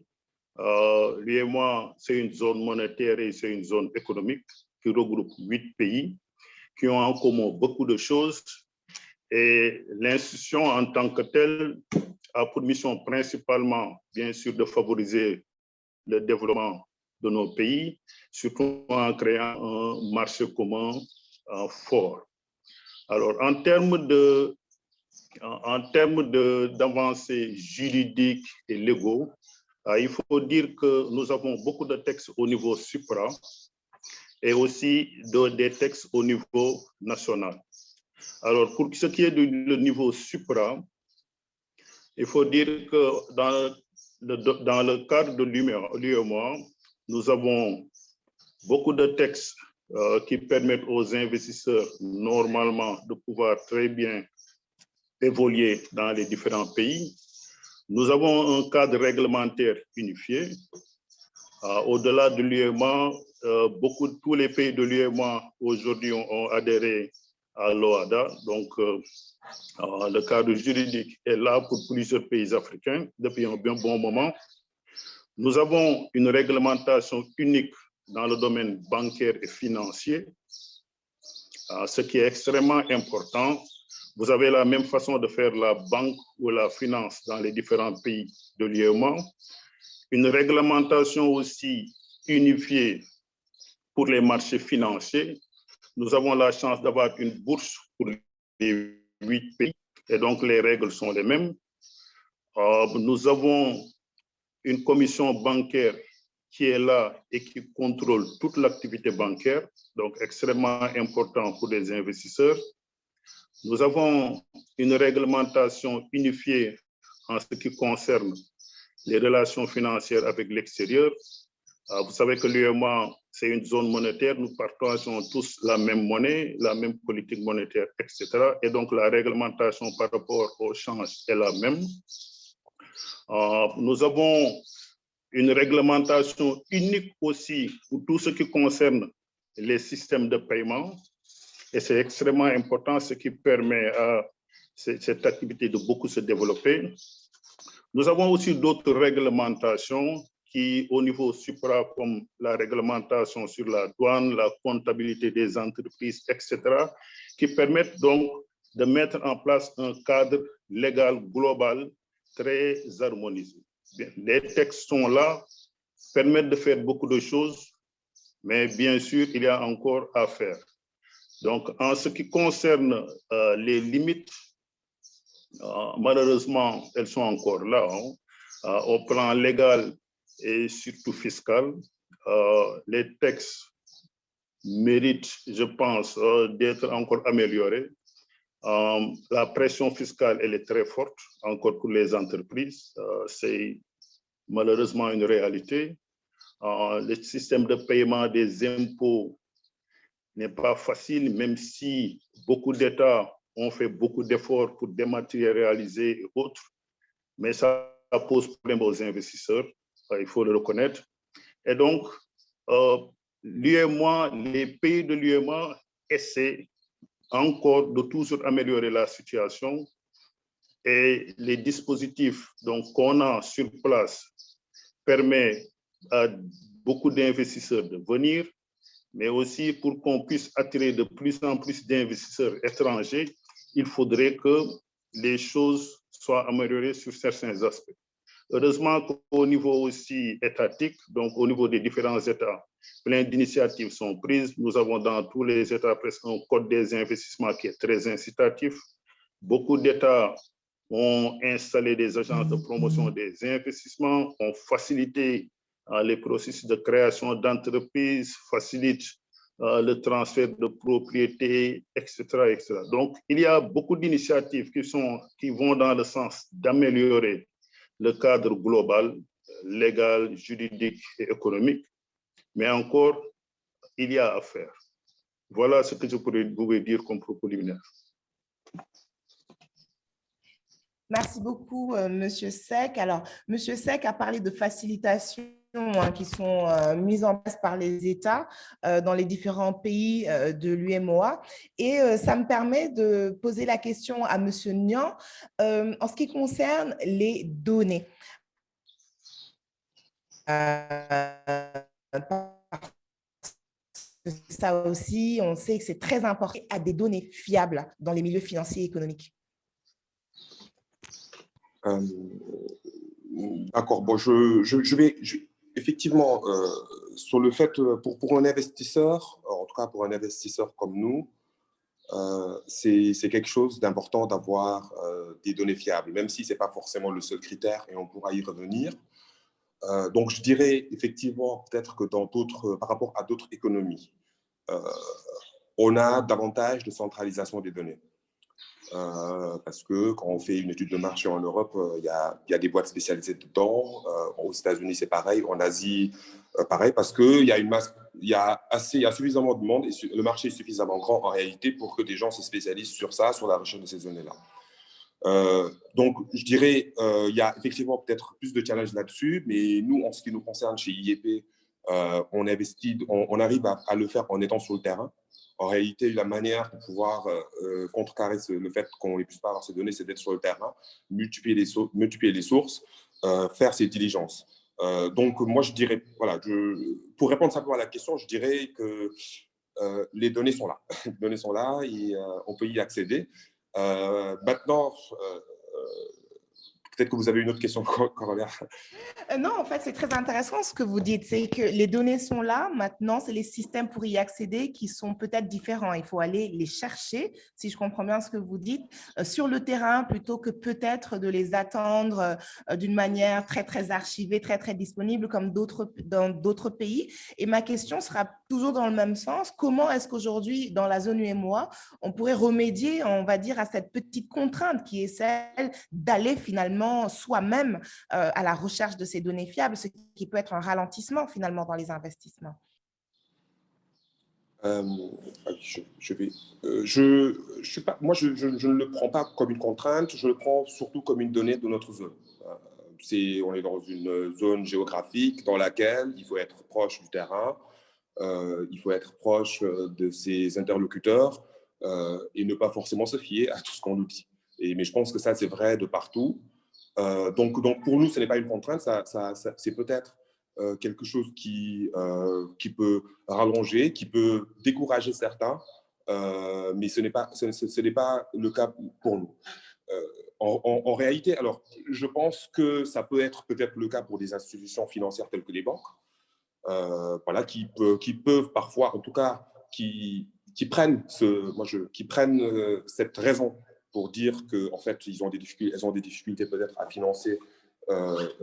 L'UEMOA, c'est une zone monétaire et c'est une zone économique qui regroupe 8 pays qui ont en commun beaucoup de choses. Et l'institution en tant que telle a pour mission principalement, bien sûr, de favoriser le développement de nos pays, surtout en créant un marché commun fort. Alors, en termes d'avancées juridiques et légaux, il faut dire que nous avons beaucoup de textes au niveau supra et aussi des textes au niveau national. Alors, pour ce qui est du niveau supra, il faut dire que dans le cadre de l'UEMOA, nous avons beaucoup de textes qui permettent aux investisseurs normalement de pouvoir très bien évoluer dans les différents pays. Nous avons un cadre réglementaire unifié. Au-delà de l'UEMOA, tous les pays de l'UEMOA aujourd'hui ont adhéré à l'OHADA. Donc, le cadre juridique est là pour plusieurs pays africains depuis un bien bon moment. Nous avons une réglementation unique dans le domaine bancaire et financier, ce qui est extrêmement important. Vous avez la même façon de faire la banque ou la finance dans les différents pays de l'UEMOA. Une réglementation aussi unifiée pour les marchés financiers. Nous avons la chance d'avoir une bourse pour les 8 pays et donc les règles sont les mêmes. Nous avons une commission bancaire qui est là et qui contrôle toute l'activité bancaire, donc extrêmement important pour les investisseurs. Nous avons une réglementation unifiée en ce qui concerne les relations financières avec l'extérieur. Vous savez que l'UEMOA, c'est une zone monétaire, nous partageons tous la même monnaie, la même politique monétaire, etc. Et donc la réglementation par rapport au change est la même. Nous avons une réglementation unique aussi pour tout ce qui concerne les systèmes de paiement. Et c'est extrêmement important, ce qui permet à cette activité de beaucoup se développer. Nous avons aussi d'autres réglementations qui, au niveau supra, comme la réglementation sur la douane, la comptabilité des entreprises, etc., qui permettent donc de mettre en place un cadre légal global très harmonisé. Bien, les textes sont là, permettent de faire beaucoup de choses, mais bien sûr, il y a encore à faire. Donc, en ce qui concerne les limites, malheureusement, elles sont encore là. Au plan légal et surtout fiscal, les textes méritent, je pense, d'être encore améliorés. La pression fiscale, elle est très forte, encore pour les entreprises. C'est malheureusement une réalité. Le système de paiement des impôts n'est pas facile, même si beaucoup d'États ont fait beaucoup d'efforts pour dématérialiser et autres, mais ça pose problème aux investisseurs, il faut le reconnaître. Et donc, l'UEMOA, les pays de l'UEMOA essaient encore de toujours améliorer la situation et les dispositifs qu'on a sur place permettent à beaucoup d'investisseurs de venir, mais aussi pour qu'on puisse attirer de plus en plus d'investisseurs étrangers, il faudrait que les choses soient améliorées sur certains aspects. Heureusement qu'au niveau aussi étatique, donc au niveau des différents États, plein d'initiatives sont prises. Nous avons dans tous les États presque un code des investissements qui est très incitatif. Beaucoup d'États ont installé des agences de promotion des investissements, ont facilité les processus de création d'entreprises, facilitent le transfert de propriété, etc., etc. Donc, il y a beaucoup d'initiatives qui vont dans le sens d'améliorer le cadre global, légal, juridique et économique, mais encore, il y a à faire. Voilà ce que je pourrais vous dire comme propos liminaire. Merci beaucoup, Monsieur Seck. Alors, Monsieur Seck a parlé de facilitation qui sont mises en place par les États dans les différents pays de l'UMOA. Et ça me permet de poser la question à M. Niang en ce qui concerne les données. Ça aussi, on sait que c'est très important à des données fiables dans les milieux financiers et économiques. D'accord, bon, effectivement, sur le fait, pour un investisseur, en tout cas pour un investisseur comme nous, c'est quelque chose d'important d'avoir des données fiables, même si ce n'est pas forcément le seul critère et on pourra y revenir. Donc, je dirais effectivement peut-être que par rapport à d'autres économies, on a davantage de centralisation des données. Parce que quand on fait une étude de marché en Europe, il y a des boîtes spécialisées dedans. Aux États-Unis, c'est pareil. En Asie, pareil, parce qu'il y a il y a suffisamment de monde et le marché est suffisamment grand en réalité pour que des gens se spécialisent sur ça, sur la recherche de ces données-là. Donc, je dirais, il y a effectivement peut-être plus de challenges là-dessus, mais nous, en ce qui nous concerne chez IEP, on arrive à le faire en étant sur le terrain. En réalité, la manière de pouvoir contrecarrer le fait qu'on ne puisse pas avoir ces données, c'est d'être sur le terrain, multiplier les sources, faire ces diligences. Donc, moi, je dirais, voilà, pour répondre simplement à la question, je dirais que les données sont là. Les données sont là et on peut y accéder. Maintenant, peut-être que vous avez une autre question, Corollaire. Non, en fait, c'est très intéressant ce que vous dites. C'est que les données sont là. Maintenant, c'est les systèmes pour y accéder qui sont peut-être différents. Il faut aller les chercher, si je comprends bien ce que vous dites, sur le terrain plutôt que peut-être de les attendre d'une manière très, très archivée, très, très disponible comme dans d'autres pays. Et ma question sera toujours dans le même sens. Comment est-ce qu'aujourd'hui, dans la zone UMOA, on pourrait remédier, on va dire, à cette petite contrainte qui est celle d'aller finalement soi-même à la recherche de ces données fiables, ce qui peut être un ralentissement finalement dans les investissements? Moi, je ne le prends pas comme une contrainte, je le prends surtout comme une donnée de notre zone. On est dans une zone géographique dans laquelle il faut être proche du terrain, il faut être proche de ses interlocuteurs et ne pas forcément se fier à tout ce qu'on nous dit. Mais je pense que ça, c'est vrai de partout. Donc, pour nous, ce n'est pas une contrainte, c'est peut-être quelque chose qui peut rallonger, qui peut décourager certains, mais ce n'est pas le cas pour nous. En réalité, alors, je pense que ça peut être peut-être le cas pour des institutions financières telles que les banques, voilà, qui peuvent parfois, en tout cas, qui prennent cette raison pour dire qu'en fait, elles ont des difficultés peut-être à financer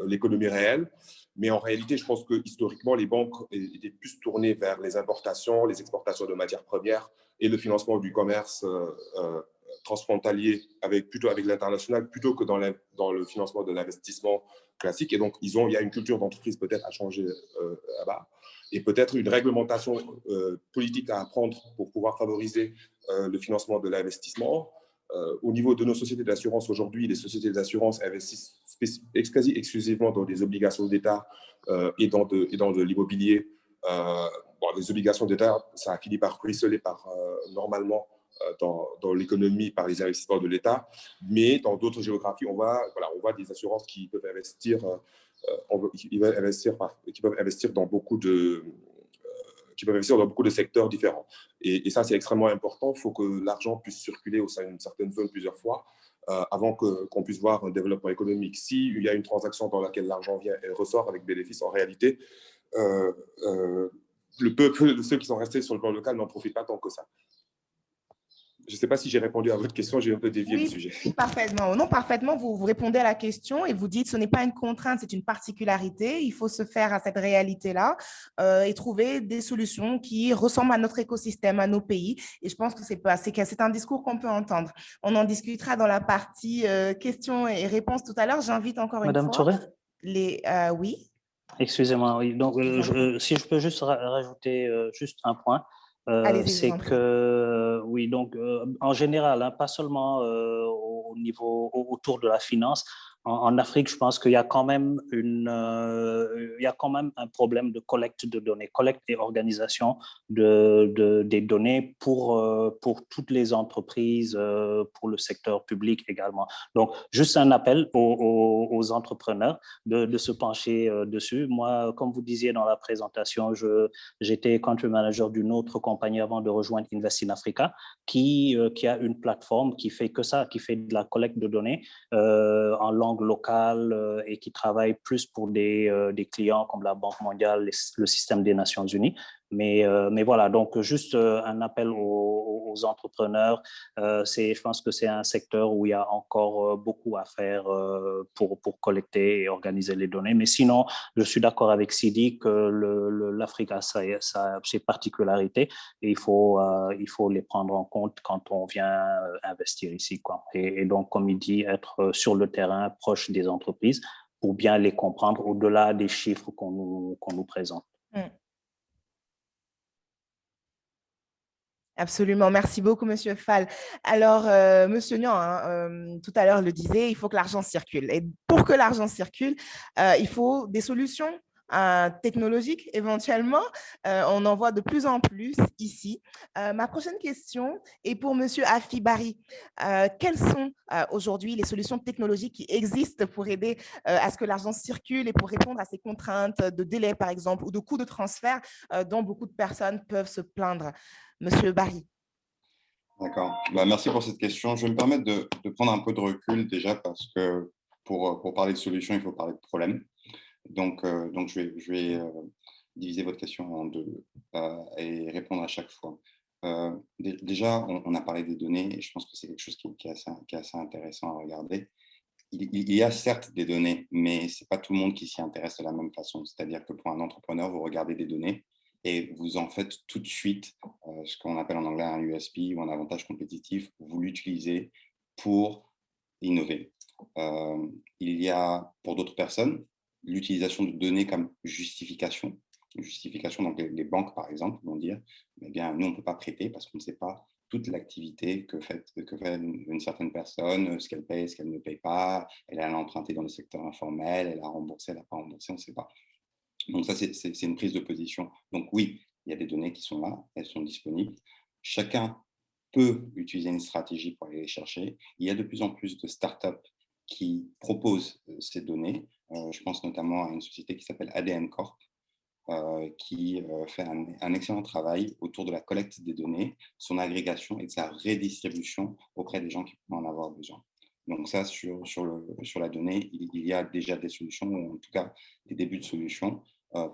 l'économie réelle. Mais en réalité, je pense que historiquement, les banques étaient plus tournées vers les importations, les exportations de matières premières et le financement du commerce transfrontalier plutôt avec l'international, plutôt que dans le financement de l'investissement classique. Et donc, il y a une culture d'entreprise peut-être à changer là-bas. Et peut-être une réglementation politique à apprendre pour pouvoir favoriser le financement de l'investissement. Au niveau de nos sociétés d'assurance, aujourd'hui, les sociétés d'assurance investissent quasi exclusivement dans des obligations d'État et dans de l'immobilier. Les obligations d'État, ça a fini par ruisseler normalement dans l'économie par les investissements de l'État, mais dans d'autres géographies, on voit des assurances qui peuvent investir, qui peuvent investir dans beaucoup de secteurs différents. Et ça, c'est extrêmement important. Il faut que l'argent puisse circuler au sein d'une certaine zone plusieurs fois avant qu'on puisse voir un développement économique. S'il y a une transaction dans laquelle l'argent vient et ressort avec bénéfice, en réalité, le peuple, ceux qui sont restés sur le plan local n'en profitent pas tant que ça. Je ne sais pas si j'ai répondu à votre question, j'ai un peu dévié le sujet. Oui, parfaitement. Non, parfaitement, vous répondez à la question et vous dites que ce n'est pas une contrainte, c'est une particularité. Il faut se faire à cette réalité-là et trouver des solutions qui ressemblent à notre écosystème, à nos pays. Et je pense que c'est un discours qu'on peut entendre. On en discutera dans la partie questions et réponses tout à l'heure. J'invite encore Madame une fois… Touré ? Oui. Excusez-moi, oui. Donc, si je peux juste rajouter juste un point. C'est que, oui, donc en général, hein, pas seulement autour de la finance, En Afrique, je pense qu'il y a quand même un problème de collecte de données, collecte et organisation des données pour toutes les entreprises, pour le secteur public également. Donc, juste un appel aux entrepreneurs de se pencher dessus. Moi, comme vous disiez dans la présentation, j'étais country manager d'une autre compagnie avant de rejoindre Invest in Africa, qui a une plateforme qui fait que ça, qui fait de la collecte de données en langue locale et qui travaille plus pour des clients comme la Banque mondiale, le système des Nations Unies. Mais voilà, donc juste un appel aux entrepreneurs. Je pense que c'est un secteur où il y a encore beaucoup à faire pour collecter et organiser les données. Mais sinon, je suis d'accord avec Sidi que l'Afrique a ses particularités et il faut les prendre en compte quand on vient investir ici, quoi. Et donc, comme il dit, être sur le terrain, proche des entreprises pour bien les comprendre au-delà des chiffres qu'on nous présente. Absolument. Merci beaucoup, Monsieur Fall. Alors, Monsieur Niang, tout à l'heure le disait, il faut que l'argent circule. Et pour que l'argent circule, il faut des solutions technologiques éventuellement. On en voit de plus en plus ici. Ma prochaine question est pour Monsieur Afibari. Quelles sont aujourd'hui les solutions technologiques qui existent pour aider à ce que l'argent circule et pour répondre à ces contraintes de délai, par exemple, ou de coûts de transfert dont beaucoup de personnes peuvent se plaindre? Monsieur Barry. D'accord. Merci pour cette question. Je vais me permettre de prendre un peu de recul déjà parce que pour parler de solutions, il faut parler de problèmes. Donc je vais diviser votre question en deux et répondre à chaque fois. Déjà, on a parlé des données et je pense que c'est quelque chose qui est assez intéressant à regarder. Il y a certes des données, mais ce n'est pas tout le monde qui s'y intéresse de la même façon. C'est-à-dire que pour un entrepreneur, vous regardez des données et vous en faites tout de suite ce qu'on appelle en anglais un USP ou un avantage compétitif. Vous l'utilisez pour innover. Il y a pour d'autres personnes l'utilisation de données comme justification. Donc les banques, par exemple, vont dire eh bien, nous, on ne peut pas prêter parce qu'on ne sait pas toute l'activité que fait une certaine personne, ce qu'elle paye, ce qu'elle ne paye pas, elle a emprunté dans le secteur informel, elle a remboursé, elle n'a pas remboursé, on ne sait pas. Donc ça, c'est une prise de position. Donc oui, il y a des données qui sont là, elles sont disponibles. Chacun peut utiliser une stratégie pour aller les chercher. Il y a de plus en plus de startups qui proposent ces données. Je pense notamment à une société qui s'appelle ADN Corp, qui fait un excellent travail autour de la collecte des données, son agrégation et de sa redistribution auprès des gens qui peuvent en avoir besoin. Donc ça, sur la donnée, il y a déjà des solutions, ou en tout cas des débuts de solutions.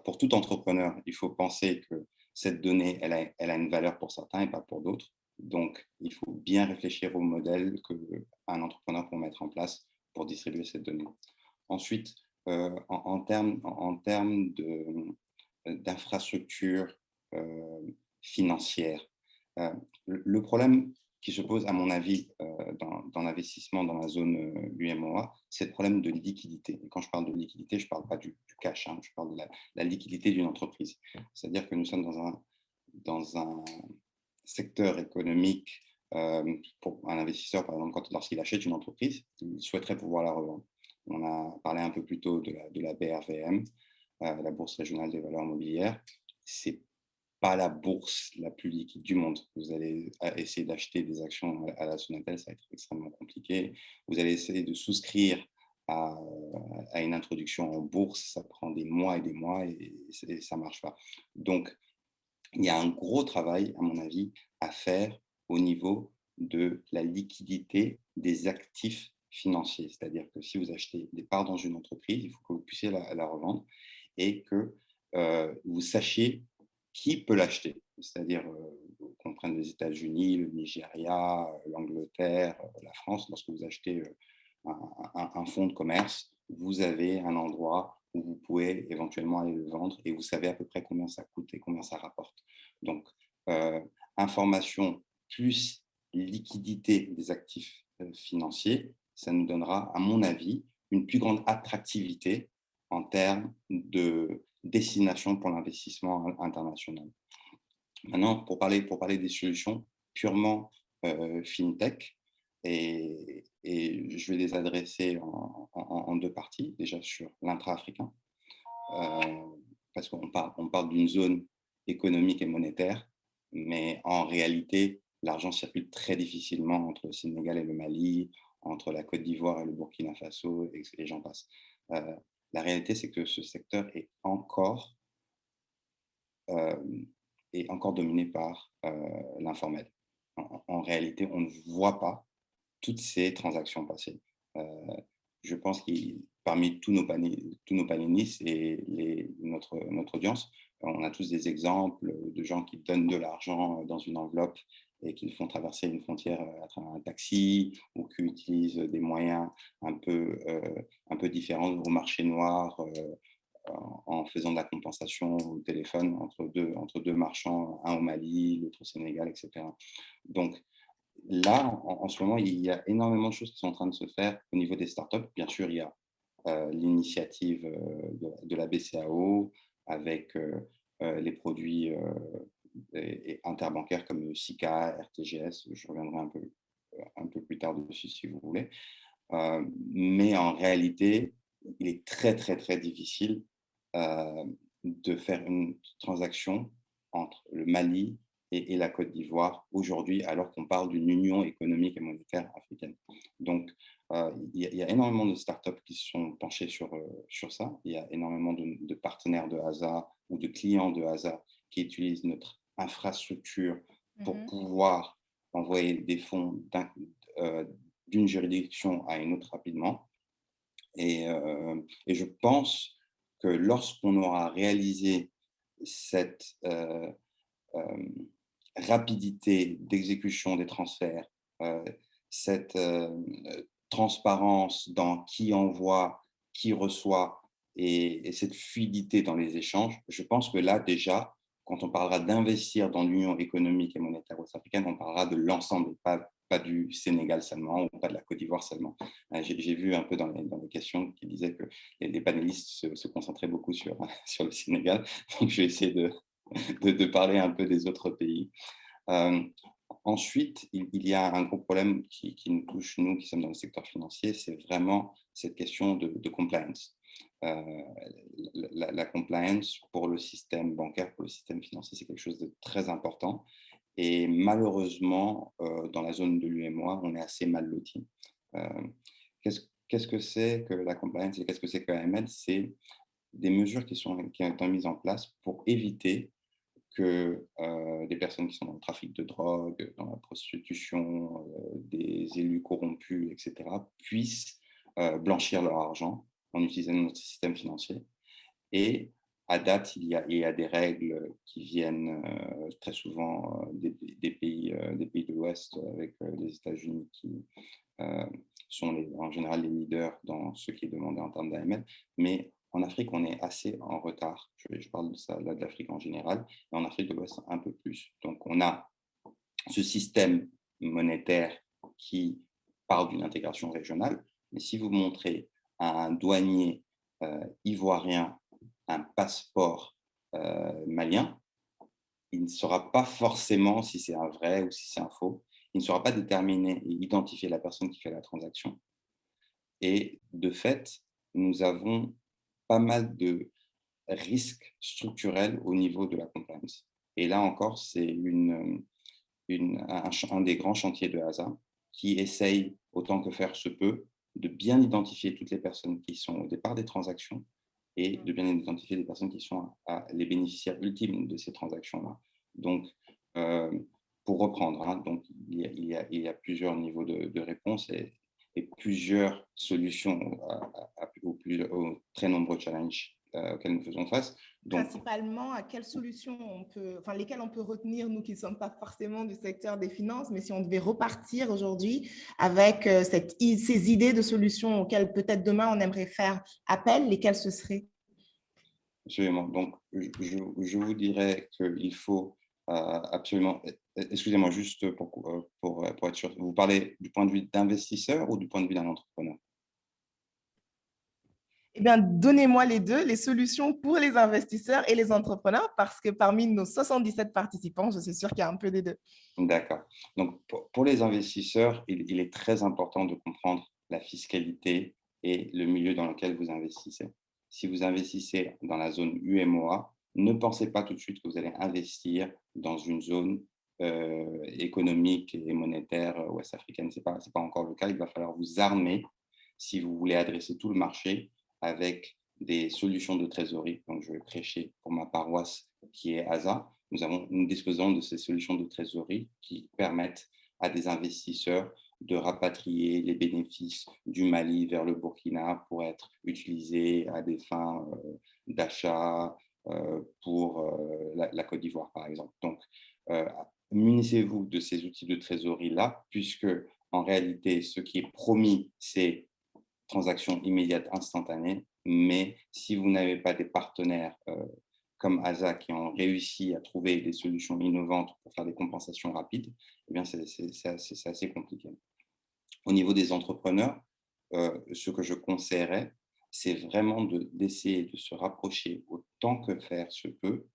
Pour tout entrepreneur, il faut penser que cette donnée, elle a une valeur pour certains et pas pour d'autres. Donc, il faut bien réfléchir au modèle qu'un entrepreneur peut mettre en place pour distribuer cette donnée. Ensuite, en termes d'infrastructures financières, le problème qui se pose, à mon avis, dans l'investissement dans la zone UMOA, c'est le problème de liquidité. Et quand je parle de liquidité, je ne parle pas du cash, hein, je parle de la liquidité d'une entreprise. C'est-à-dire que nous sommes dans un secteur économique, pour un investisseur, par exemple, lorsqu'il achète une entreprise, il souhaiterait pouvoir la revendre. On a parlé un peu plus tôt de la BRVM, la Bourse régionale des valeurs mobilières. C'est pas la bourse la plus liquide du monde. Vous allez essayer d'acheter des actions à la Sonatel, ça va être extrêmement compliqué. Vous allez essayer de souscrire à une introduction en bourse, ça prend des mois et des mois et ça ne marche pas. Donc, il y a un gros travail, à mon avis, à faire au niveau de la liquidité des actifs financiers. C'est-à-dire que si vous achetez des parts dans une entreprise, il faut que vous puissiez la revendre et que vous sachiez qui peut l'acheter. C'est-à-dire qu'on prenne les États-Unis, le Nigeria, l'Angleterre, la France. Lorsque vous achetez un fonds de commerce, vous avez un endroit où vous pouvez éventuellement aller le vendre et vous savez à peu près combien ça coûte et combien ça rapporte. Donc, information plus liquidité des actifs financiers, ça nous donnera, à mon avis, une plus grande attractivité en termes de destination pour l'investissement international. Maintenant, pour parler des solutions purement fintech, et je vais les adresser en deux parties, déjà sur l'intra-africain, parce qu'on parle d'une zone économique et monétaire, mais en réalité, l'argent circule très difficilement entre le Sénégal et le Mali, entre la Côte d'Ivoire et le Burkina Faso, et j'en passe. La réalité, c'est que ce secteur est encore dominé par l'informel. En réalité, on ne voit pas toutes ces transactions passées. Je pense que parmi tous nos panélistes et notre audience, on a tous des exemples de gens qui donnent de l'argent dans une enveloppe et qui font traverser une frontière à travers un taxi, ou qui utilisent des moyens un peu différents au marché noir, en faisant de la compensation au téléphone entre deux marchands, un au Mali, l'autre au Sénégal, etc. Donc là, en ce moment, il y a énormément de choses qui sont en train de se faire au niveau des startups. Bien sûr, il y a l'initiative de la BCAO avec les produits interbancaires comme SICA, RTGS. Je reviendrai un peu plus tard dessus si vous voulez. Mais en réalité, il est très, très, très difficile de faire une transaction entre le Mali et la Côte d'Ivoire aujourd'hui, alors qu'on parle d'une union économique et monétaire africaine. Donc, il y a énormément de startups qui se sont penchées sur ça. Il y a énormément de partenaires de Hasa ou de clients de Hasa qui utilisent notre infrastructure pour pouvoir envoyer des fonds d'une juridiction à une autre rapidement. Et je pense que lorsqu'on aura réalisé cette rapidité d'exécution des transferts, cette transparence dans qui envoie, qui reçoit, et cette fluidité dans les échanges, je pense que là déjà, quand on parlera d'investir dans l'Union économique et monétaire ouest-africaine, on parlera de l'ensemble, pas du Sénégal seulement, ou pas de la Côte d'Ivoire seulement. J'ai vu un peu dans les questions qui disaient que les panélistes se concentraient beaucoup sur le Sénégal, donc je vais essayer de parler un peu des autres pays. Ensuite, il y a un gros problème qui nous touche, nous qui sommes dans le secteur financier, c'est vraiment cette question de compliance. La compliance pour le système bancaire, pour le système financier, c'est quelque chose de très important. Et malheureusement, dans la zone de l'UEMOA, on est assez mal lotis. Qu'est-ce que c'est que la compliance et qu'est-ce que c'est que l'AML? C'est des mesures qui ont été mises en place pour éviter que des personnes qui sont dans le trafic de drogue, dans la prostitution, des élus corrompus, etc., puissent blanchir leur argent en utilisant notre système financier. Et à date, il y a des règles qui viennent très souvent des pays de l'Ouest, avec les États-Unis qui sont en général les leaders dans ce qui est demandé en termes d'AML. Mais en Afrique, on est assez en retard. Je parle de ça, là, de l'Afrique en général, et en Afrique de l'Ouest, un peu plus. Donc, on a ce système monétaire qui parle d'une intégration régionale, mais si vous montrez à un douanier ivoirien un passeport malien, il ne saura pas forcément si c'est un vrai ou si c'est un faux. Il ne saura pas déterminer et identifier la personne qui fait la transaction. Et de fait, nous avons pas mal de risques structurels au niveau de la compliance. Et là encore, c'est un des grands chantiers de Hasa qui essaye, autant que faire se peut, de bien identifier toutes les personnes qui sont au départ des transactions et de bien identifier les personnes qui sont les bénéficiaires ultimes de ces transactions-là. Donc, pour reprendre, donc, il y a plusieurs niveaux de réponse et plusieurs solutions aux très nombreux challenges auxquels nous faisons face. Donc, principalement, à quelles solutions lesquelles on peut retenir, nous qui ne sommes pas forcément du secteur des finances, mais si on devait repartir aujourd'hui avec ces idées de solutions auxquelles peut-être demain on aimerait faire appel, lesquelles ce seraient? Absolument. Donc, je vous dirais qu'il faut absolument... Excusez-moi, juste pour être sûr, vous parlez du point de vue d'investisseur ou du point de vue d'un entrepreneur? Eh bien, donnez-moi les deux, les solutions pour les investisseurs et les entrepreneurs, parce que parmi nos 77 participants, je suis sûre qu'il y a un peu des deux. D'accord. Donc, pour les investisseurs, il est très important de comprendre la fiscalité et le milieu dans lequel vous investissez. Si vous investissez dans la zone UMOA, ne pensez pas tout de suite que vous allez investir dans une zone économique et monétaire ouest-africaine. Ce n'est pas encore le cas. Il va falloir vous armer si vous voulez adresser tout le marché avec des solutions de trésorerie. Donc, je vais prêcher pour ma paroisse qui est ASA. Nous disposons de ces solutions de trésorerie qui permettent à des investisseurs de rapatrier les bénéfices du Mali vers le Burkina pour être utilisés à des fins d'achat pour la Côte d'Ivoire, par exemple. Donc, munissez-vous de ces outils de trésorerie-là, puisque en réalité, ce qui est promis, c'est transactions immédiates, instantanées, mais si vous n'avez pas des partenaires comme ASA qui ont réussi à trouver des solutions innovantes pour faire des compensations rapides, eh bien c'est assez compliqué. Au niveau des entrepreneurs, ce que je conseillerais, c'est vraiment d'essayer de se rapprocher autant que faire se peut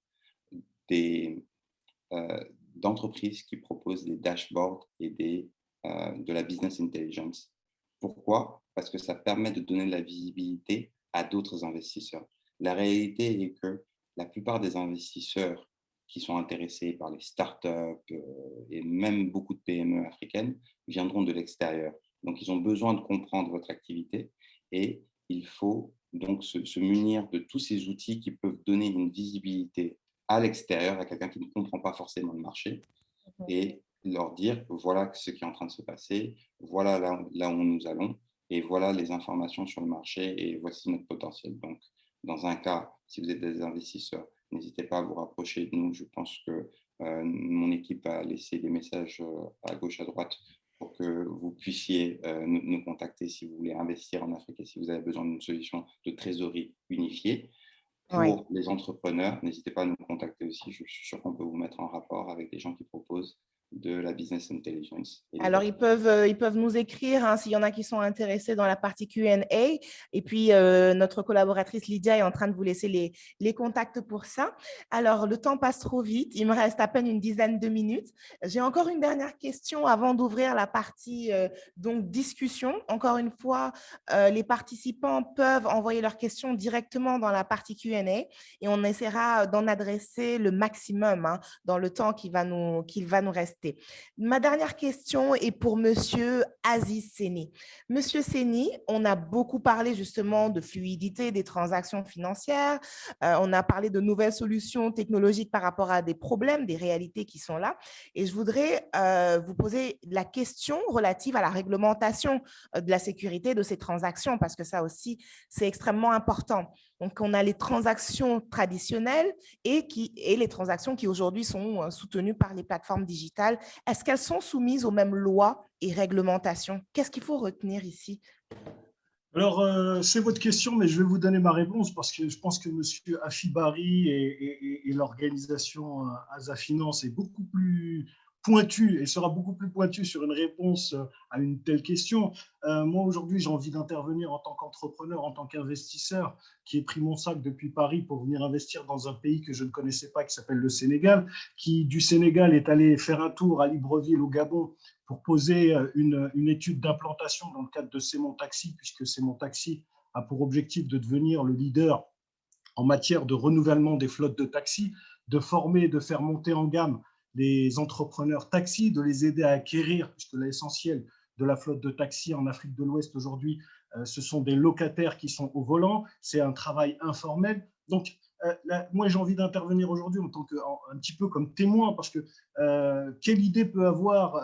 d'entreprises qui proposent des dashboards et de la business intelligence. Pourquoi? Parce que ça permet de donner de la visibilité à d'autres investisseurs. La réalité est que la plupart des investisseurs qui sont intéressés par les startups et même beaucoup de PME africaines viendront de l'extérieur. Donc, ils ont besoin de comprendre votre activité et il faut donc se munir de tous ces outils qui peuvent donner une visibilité à l'extérieur, à quelqu'un qui ne comprend pas forcément le marché, et leur dire voilà ce qui est en train de se passer, voilà là où nous allons, et voilà les informations sur le marché, et voici notre potentiel. Donc, dans un cas, si vous êtes des investisseurs, n'hésitez pas à vous rapprocher de nous. Je pense que mon équipe a laissé des messages à gauche, à droite, pour que vous puissiez nous contacter si vous voulez investir en Afrique et si vous avez besoin d'une solution de trésorerie unifiée. Pour les entrepreneurs, n'hésitez pas à nous contacter aussi. Je suis sûr qu'on peut vous mettre en rapport avec des gens qui proposent de la business intelligence. Alors, ils peuvent nous écrire s'il y en a qui sont intéressés dans la partie Q&A. Et puis, notre collaboratrice Lydia est en train de vous laisser les contacts pour ça. Alors, le temps passe trop vite. Il me reste à peine une dizaine de minutes. J'ai encore une dernière question avant d'ouvrir la partie donc discussion. Encore une fois, les participants peuvent envoyer leurs questions directement dans la partie Q&A et on essaiera d'en adresser le maximum dans le temps qu'il va nous rester. Ma dernière question est pour Monsieur Aziz Seni. Monsieur Seni, on a beaucoup parlé justement de fluidité des transactions financières. On a parlé de nouvelles solutions technologiques par rapport à des problèmes, des réalités qui sont là. Et je voudrais vous poser la question relative à la réglementation de la sécurité de ces transactions, parce que ça aussi, c'est extrêmement important. Donc, on a les transactions traditionnelles et les transactions qui aujourd'hui sont soutenues par les plateformes digitales. Est-ce qu'elles sont soumises aux mêmes lois et réglementations? Qu'est-ce qu'il faut retenir ici? Alors, c'est votre question, mais je vais vous donner ma réponse parce que je pense que M. Afibari et l'organisation ASA Finance est beaucoup plus pointu et sera beaucoup plus pointu sur une réponse à une telle question. Moi, aujourd'hui, j'ai envie d'intervenir en tant qu'entrepreneur, en tant qu'investisseur qui ai pris mon sac depuis Paris pour venir investir dans un pays que je ne connaissais pas, qui s'appelle le Sénégal, qui du Sénégal est allé faire un tour à Libreville au Gabon pour poser une étude d'implantation dans le cadre de C'est mon taxi, puisque C'est mon taxi a pour objectif de devenir le leader en matière de renouvellement des flottes de taxis, de former, de faire monter en gamme les entrepreneurs taxis, de les aider à acquérir, puisque l'essentiel de la flotte de taxis en Afrique de l'Ouest aujourd'hui, ce sont des locataires qui sont au volant, c'est un travail informel. Donc, moi, j'ai envie d'intervenir aujourd'hui en tant un petit peu comme témoin, parce que quelle idée peut avoir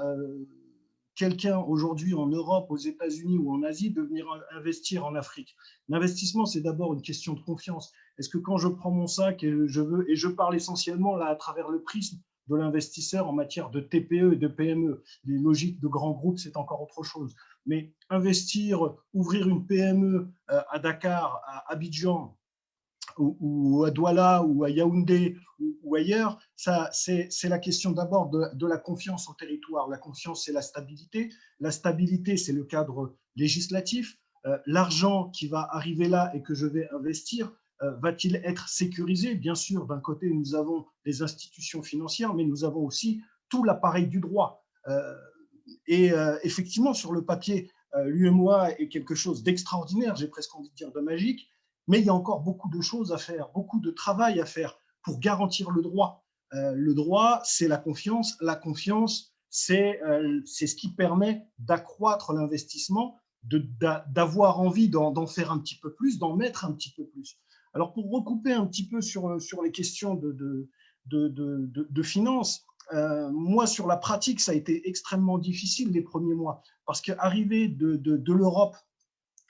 quelqu'un aujourd'hui en Europe, aux États-Unis ou en Asie de venir investir en Afrique? L'investissement, c'est d'abord une question de confiance. Est-ce que quand je prends mon sac et je parle essentiellement là à travers le prisme de l'investisseur en matière de TPE et de PME, les logiques de grands groupes, c'est encore autre chose. Mais investir, ouvrir une PME à Dakar, à Abidjan, ou à Douala, ou à Yaoundé, ou ailleurs, c'est la question d'abord de la confiance au territoire. La confiance, c'est la stabilité. La stabilité, c'est le cadre législatif. l'argent qui va arriver là et que je vais investir, va-t-il être sécurisé? Bien sûr, d'un côté, nous avons les institutions financières, mais nous avons aussi tout l'appareil du droit. Effectivement, sur le papier, l'UMOA est quelque chose d'extraordinaire, j'ai presque envie de dire de magique, mais il y a encore beaucoup de choses à faire, beaucoup de travail à faire pour garantir le droit. Le droit, c'est la confiance. La confiance, c'est ce qui permet d'accroître l'investissement, d'avoir envie d'en faire un petit peu plus, d'en mettre un petit peu plus. Alors, pour recouper un petit peu sur les questions de finances, moi, sur la pratique, ça a été extrêmement difficile les premiers mois, parce qu'arriver de l'Europe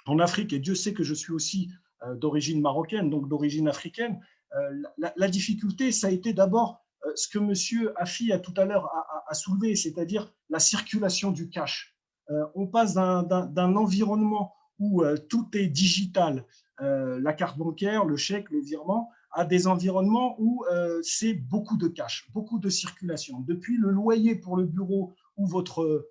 en Afrique, et Dieu sait que je suis aussi d'origine marocaine, donc d'origine africaine, la difficulté, ça a été d'abord ce que M. Afi a tout à l'heure a soulevé, c'est-à-dire la circulation du cash. On passe d'un environnement où tout est digital, la carte bancaire, le chèque, le virement, à des environnements où c'est beaucoup de cash, beaucoup de circulation. Depuis le loyer pour le bureau où votre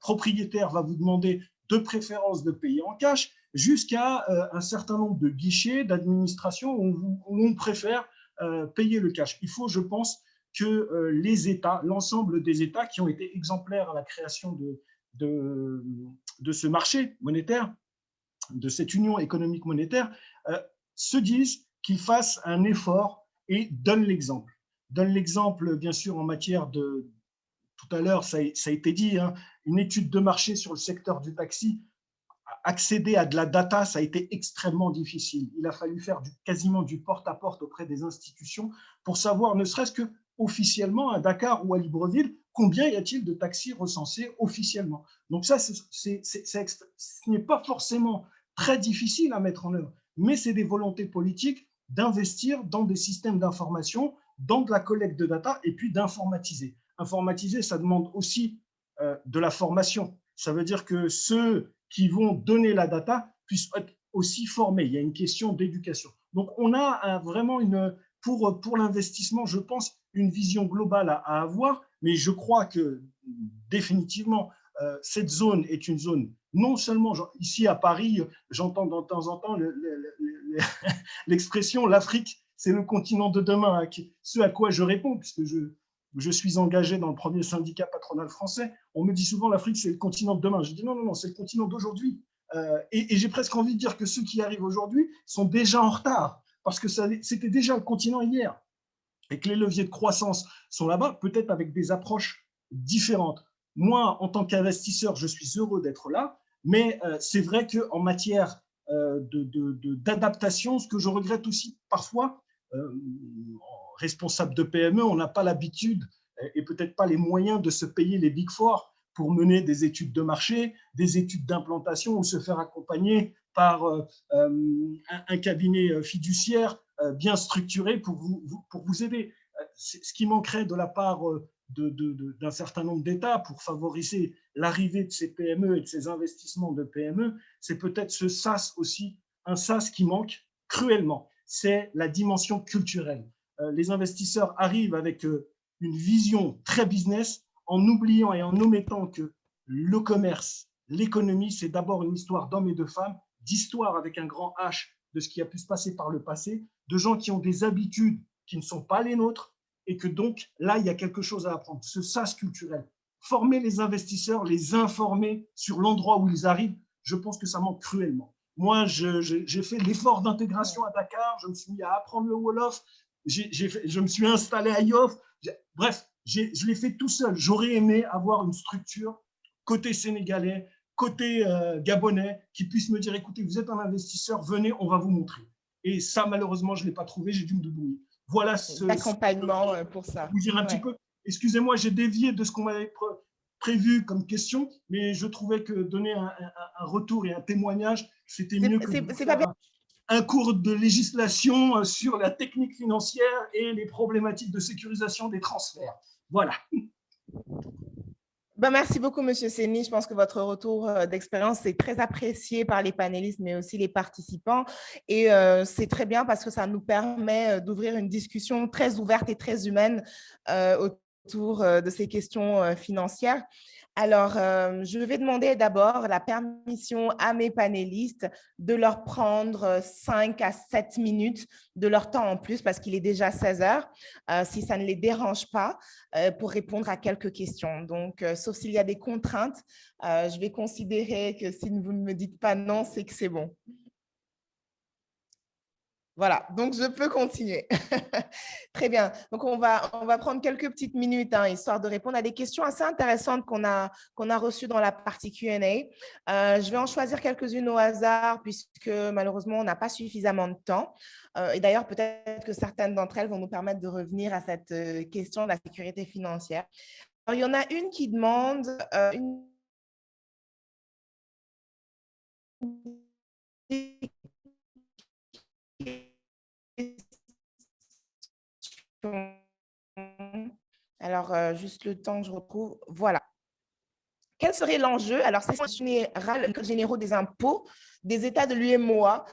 propriétaire va vous demander de préférence de payer en cash, jusqu'à un certain nombre de guichets, d'administration où on préfère payer le cash. Il faut, je pense, que les États, l'ensemble des États qui ont été exemplaires à la création de ce marché monétaire, de cette union économique monétaire, se disent qu'ils fassent un effort et donnent l'exemple. Donnent l'exemple, bien sûr, en matière de… Tout à l'heure, ça a été dit, hein, une étude de marché sur le secteur du taxi. Accéder à de la data, ça a été extrêmement difficile. Il a fallu faire quasiment du porte-à-porte auprès des institutions pour savoir, ne serait-ce que officiellement à Dakar ou à Libreville, combien y a-t-il de taxis recensés officiellement. Donc ça, ce n'est pas forcément très difficile à mettre en œuvre, mais c'est des volontés politiques d'investir dans des systèmes d'information, dans de la collecte de data et puis d'informatiser. Informatiser, ça demande aussi de la formation. Ça veut dire que ceux qui vont donner la data puissent être aussi formés. Il y a une question d'éducation. Donc, on a vraiment pour l'investissement, je pense, une vision globale à avoir, mais je crois que définitivement, cette zone est une zone, non seulement ici à Paris, j'entends de temps en temps l'expression « l'Afrique, c'est le continent de demain », ce à quoi je réponds, puisque je suis engagé dans le premier syndicat patronal français. On me dit souvent l'Afrique, c'est le continent de demain. Je dis non, c'est le continent d'aujourd'hui. Et j'ai presque envie de dire que ceux qui arrivent aujourd'hui sont déjà en retard, parce que c'était déjà le continent hier. Et que les leviers de croissance sont là-bas, peut-être avec des approches différentes. Moi, en tant qu'investisseur, je suis heureux d'être là, mais c'est vrai qu'en matière d'adaptation, ce que je regrette aussi parfois, responsable de PME, on n'a pas l'habitude et peut-être pas les moyens de se payer les Big Four pour mener des études de marché, des études d'implantation ou se faire accompagner par un cabinet fiduciaire bien structuré pour vous aider. Ce qui manquerait de la part d'un certain nombre d'États pour favoriser l'arrivée de ces PME et de ces investissements de PME, c'est peut-être ce SAS aussi, un SAS qui manque cruellement. C'est la dimension culturelle. Les investisseurs arrivent avec une vision très business en oubliant et en omettant que le commerce, l'économie, c'est d'abord une histoire d'hommes et de femmes, d'histoire avec un grand H de ce qui a pu se passer par le passé, de gens qui ont des habitudes qui ne sont pas les nôtres et que donc là, il y a quelque chose à apprendre. Ce sas culturel. Former les investisseurs, les informer sur l'endroit où ils arrivent, je pense que ça manque cruellement. Moi, j'ai fait l'effort d'intégration à Dakar, je me suis mis à apprendre le Wolof, je me suis installé à Yoff. Bref, je l'ai fait tout seul. J'aurais aimé avoir une structure côté sénégalais, côté gabonais, qui puisse me dire, écoutez, vous êtes un investisseur, venez, on va vous montrer. Et ça, malheureusement, je ne l'ai pas trouvé, j'ai dû me débrouiller. Voilà l'accompagnement pour ça. Vous dire un petit peu. Excusez-moi, j'ai dévié de ce qu'on m'avait prévu comme question, mais je trouvais que donner un retour et un témoignage, c'était mieux que un cours de législation sur la technique financière et les problématiques de sécurisation des transferts. Voilà. Merci beaucoup, M. Seni. Je pense que votre retour d'expérience est très apprécié par les panélistes, mais aussi les participants. Et c'est très bien parce que ça nous permet d'ouvrir une discussion très ouverte et très humaine autour autour de ces questions financières. Alors, je vais demander d'abord la permission à mes panélistes de leur prendre 5 à 7 minutes de leur temps en plus parce qu'il est déjà 16 heures, si ça ne les dérange pas, pour répondre à quelques questions. Donc, sauf s'il y a des contraintes, je vais considérer que si vous ne me dites pas non, c'est que c'est bon. Voilà, donc je peux continuer. Très bien. Donc, on va prendre quelques petites minutes, histoire de répondre à des questions assez intéressantes qu'on a reçues dans la partie Q&A. Je vais en choisir quelques-unes au hasard puisque malheureusement, on n'a pas suffisamment de temps. Et d'ailleurs, peut-être que certaines d'entre elles vont nous permettre de revenir à cette question de la sécurité financière. Alors, il y en a une qui demande Alors, juste le temps que je retrouve. Voilà. Quel serait l'enjeu? Alors, c'est général, les généraux des impôts des États de l'UEMOA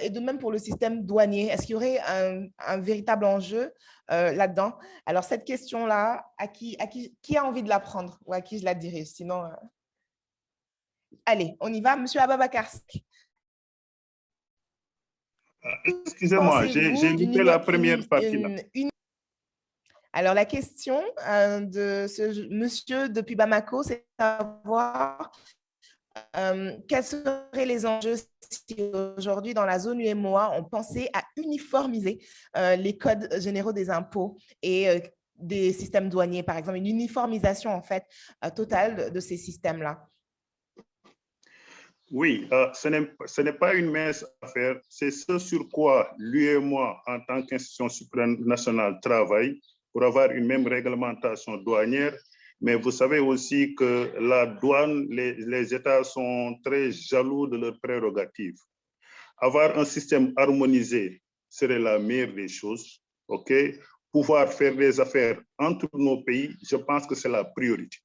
et de même pour le système douanier. Est-ce qu'il y aurait un véritable enjeu là-dedans? Alors, cette question-là, qui a envie de la prendre ou à qui je la dirige? Sinon, allez, on y va. Monsieur Ababakar. Excusez-moi, j'ai loupé la première partie. Alors, la question de ce monsieur depuis Bamako, c'est de savoir quels seraient les enjeux si aujourd'hui, dans la zone UEMOA, on pensait à uniformiser les codes généraux des impôts et des systèmes douaniers, par exemple, une uniformisation en fait totale de ces systèmes-là. Oui, ce n'est pas une mince affaire, c'est ce sur quoi l'UEMOA, en tant qu'institution supranationale, travaille pour avoir une même réglementation douanière. Mais vous savez aussi que la douane, les États sont très jaloux de leurs prérogatives. Avoir un système harmonisé serait la meilleure des choses. OK? Pouvoir faire des affaires entre nos pays, je pense que c'est la priorité.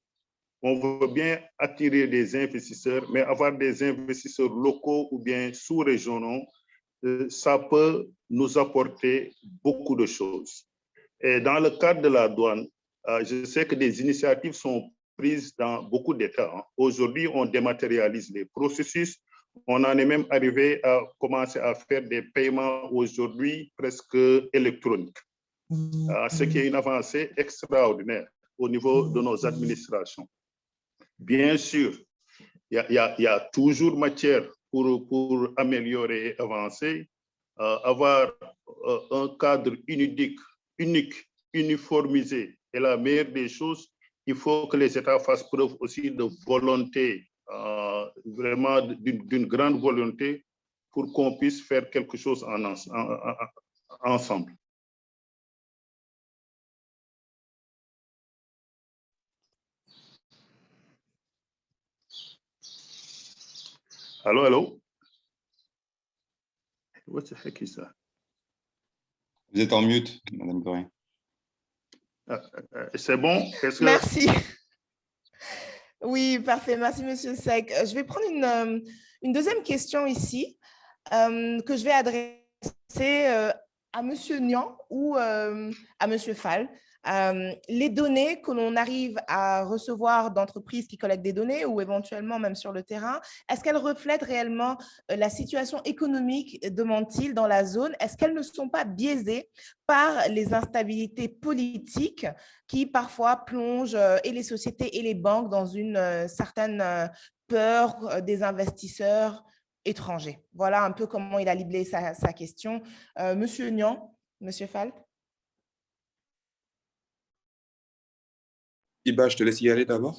On veut bien attirer des investisseurs, mais avoir des investisseurs locaux ou bien sous-régionaux, ça peut nous apporter beaucoup de choses. Et dans le cadre de la douane, je sais que des initiatives sont prises dans beaucoup d'États. Aujourd'hui, on dématérialise les processus. On en est même arrivé à commencer à faire des paiements aujourd'hui presque électroniques, ce qui est une avancée extraordinaire au niveau de nos administrations. Bien sûr, il y a toujours matière pour améliorer et avancer. Avoir un cadre unique, uniformisé est la meilleure des choses. Il faut que les États fassent preuve aussi de volonté, vraiment d'une grande volonté pour qu'on puisse faire quelque chose ensemble. Allô, allô? What the heck is that? Vous êtes en mute, Madame Corée. C'est bon? Merci. Oui, parfait. Merci, Monsieur Seck. Je vais prendre une deuxième question ici que je vais adresser à Monsieur Niang ou à Monsieur Fall. Les données que l'on arrive à recevoir d'entreprises qui collectent des données ou éventuellement même sur le terrain, est-ce qu'elles reflètent réellement la situation économique, demande-t-il, dans la zone? Est-ce qu'elles ne sont pas biaisées par les instabilités politiques qui parfois plongent et les sociétés et les banques dans une certaine peur des investisseurs étrangers? Voilà un peu comment il a liblé sa question. Monsieur Niang, Monsieur Fall? Iba, je te laisse y aller d'abord.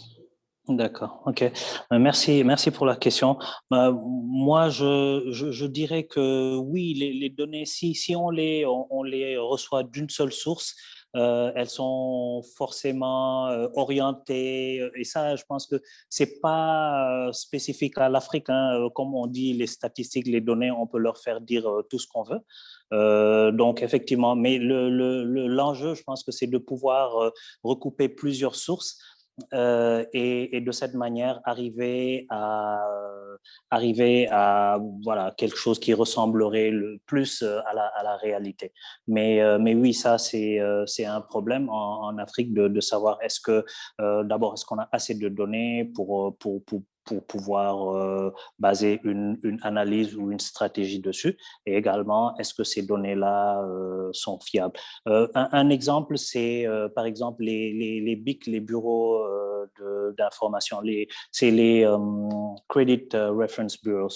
D'accord, ok. Merci pour la question. Moi, je dirais que oui, les données, si on les reçoit d'une seule source, elles sont forcément orientées, et ça, je pense que c'est pas spécifique à l'Afrique, hein. Comme on dit, les statistiques, les données, on peut leur faire dire tout ce qu'on veut. Donc, effectivement, mais l'enjeu, je pense que c'est de pouvoir recouper plusieurs sources et de cette manière arriver à voilà, quelque chose qui ressemblerait le plus à la réalité. Mais oui, ça, c'est un problème en Afrique de savoir est-ce que, d'abord, est-ce qu'on a assez de données pour pouvoir baser une analyse ou une stratégie dessus, et également, est-ce que ces données-là sont fiables. Un exemple, c'est par exemple les BIC, les bureaux d'information, c'est les Credit Reference Bureau.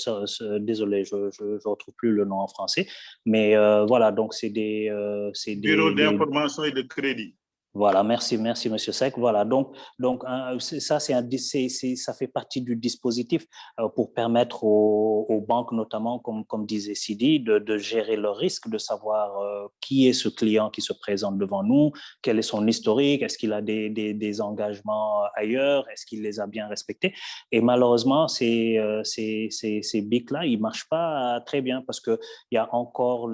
Désolé, je ne retrouve plus le nom en français, mais voilà, donc c'est des bureaux d'information et de crédit. Voilà, merci, Monsieur Seck. Voilà, donc ça, ça fait partie du dispositif pour permettre aux banques, notamment, comme disait Sidi, de gérer le risque, de savoir qui est ce client qui se présente devant nous, quel est son historique, est-ce qu'il a des engagements ailleurs, est-ce qu'il les a bien respectés. Et malheureusement, ces BIC-là, ils ne marchent pas très bien parce qu'il y a encore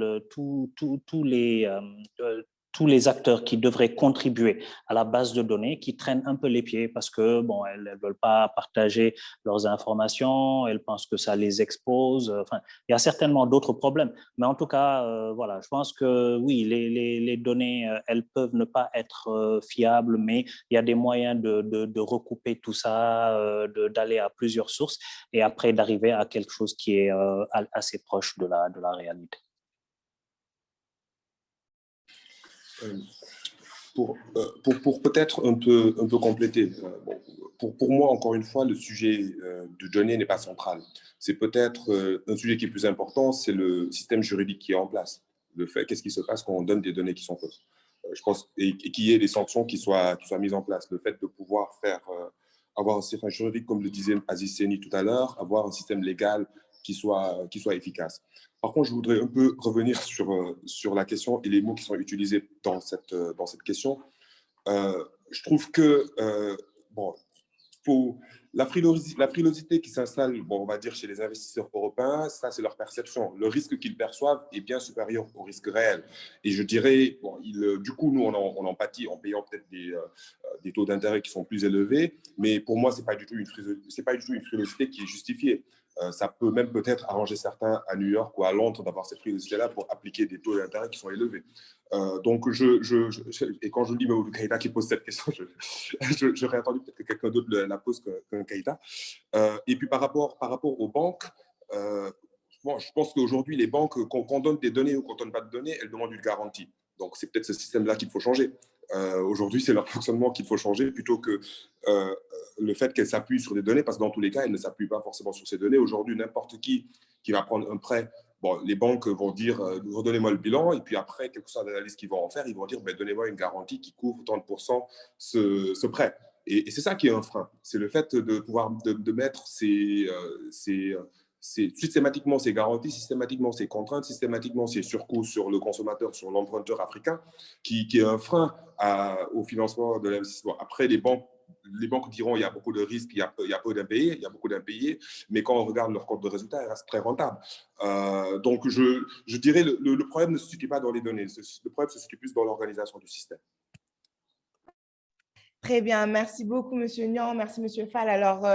tous les acteurs qui devraient contribuer à la base de données qui traînent un peu les pieds parce que bon, elles ne veulent pas partager leurs informations, elles pensent que ça les expose. Enfin, il y a certainement d'autres problèmes. Mais en tout cas, voilà, je pense que oui, les données, elles peuvent ne pas être fiables, mais il y a des moyens de recouper tout ça, d'aller à plusieurs sources et après d'arriver à quelque chose qui est assez proche de la réalité. Pour peut-être un peu compléter, pour moi, encore une fois, le sujet de données n'est pas central. C'est peut-être un sujet qui est plus important, c'est le système juridique qui est en place. Le fait, qu'est-ce qui se passe quand on donne des données qui sont fausses. Je pense, et qu'il y ait des sanctions qui soient mises en place. Le fait de pouvoir avoir un système juridique, comme le disait Aziz Seni tout à l'heure, avoir un système légal qui soit efficace. Par contre, je voudrais un peu revenir sur la question et les mots qui sont utilisés dans cette question. Je trouve que la frilosité qui s'installe, on va dire, chez les investisseurs européens, ça, c'est leur perception. Le risque qu'ils perçoivent est bien supérieur au risque réel. Et je dirais, du coup, nous, on en pâtit en payant peut-être des taux d'intérêt qui sont plus élevés, mais pour moi, ce n'est pas du tout une frilosité qui est justifiée. Ça peut même peut-être arranger certains à New York ou à Londres d'avoir cette frilosité-là pour appliquer des taux d'intérêt qui sont élevés. Donc, et quand je dis Mamadou Keïta qui pose cette question, j'aurais attendu peut-être que quelqu'un d'autre la pose qu'un Keïta. Et puis, par rapport aux banques, je pense qu'aujourd'hui, les banques, qu'on donne des données ou qu'on ne donne pas de données, elles demandent une garantie. Donc, c'est peut-être ce système-là qu'il faut changer. Aujourd'hui, c'est leur fonctionnement qu'il faut changer plutôt que le fait qu'elles s'appuient sur des données, parce que dans tous les cas, elles ne s'appuient pas forcément sur ces données. Aujourd'hui, n'importe qui va prendre un prêt, les banques vont dire redonnez-moi le bilan, et puis après, quelle que soit l'analyse qu'ils vont en faire, ils vont dire donnez-moi une garantie qui couvre 30% ce prêt. Et c'est ça qui est un frein. C'est le fait de pouvoir de mettre systématiquement ces garanties, systématiquement ces contraintes, systématiquement ces surcoûts sur le consommateur, sur l'emprunteur africain, qui est un frein au financement de l'investissement. Après, les banques diront qu'il y a beaucoup de risques, il y a peu d'impayés, il y a beaucoup d'impayés, mais quand on regarde leur compte de résultat, elles restent très rentables. Donc, je dirais le problème ne se situe pas dans les données, le problème se situe plus dans l'organisation du système. Très bien, merci beaucoup, Monsieur Niang, merci, Monsieur Fall. Alors,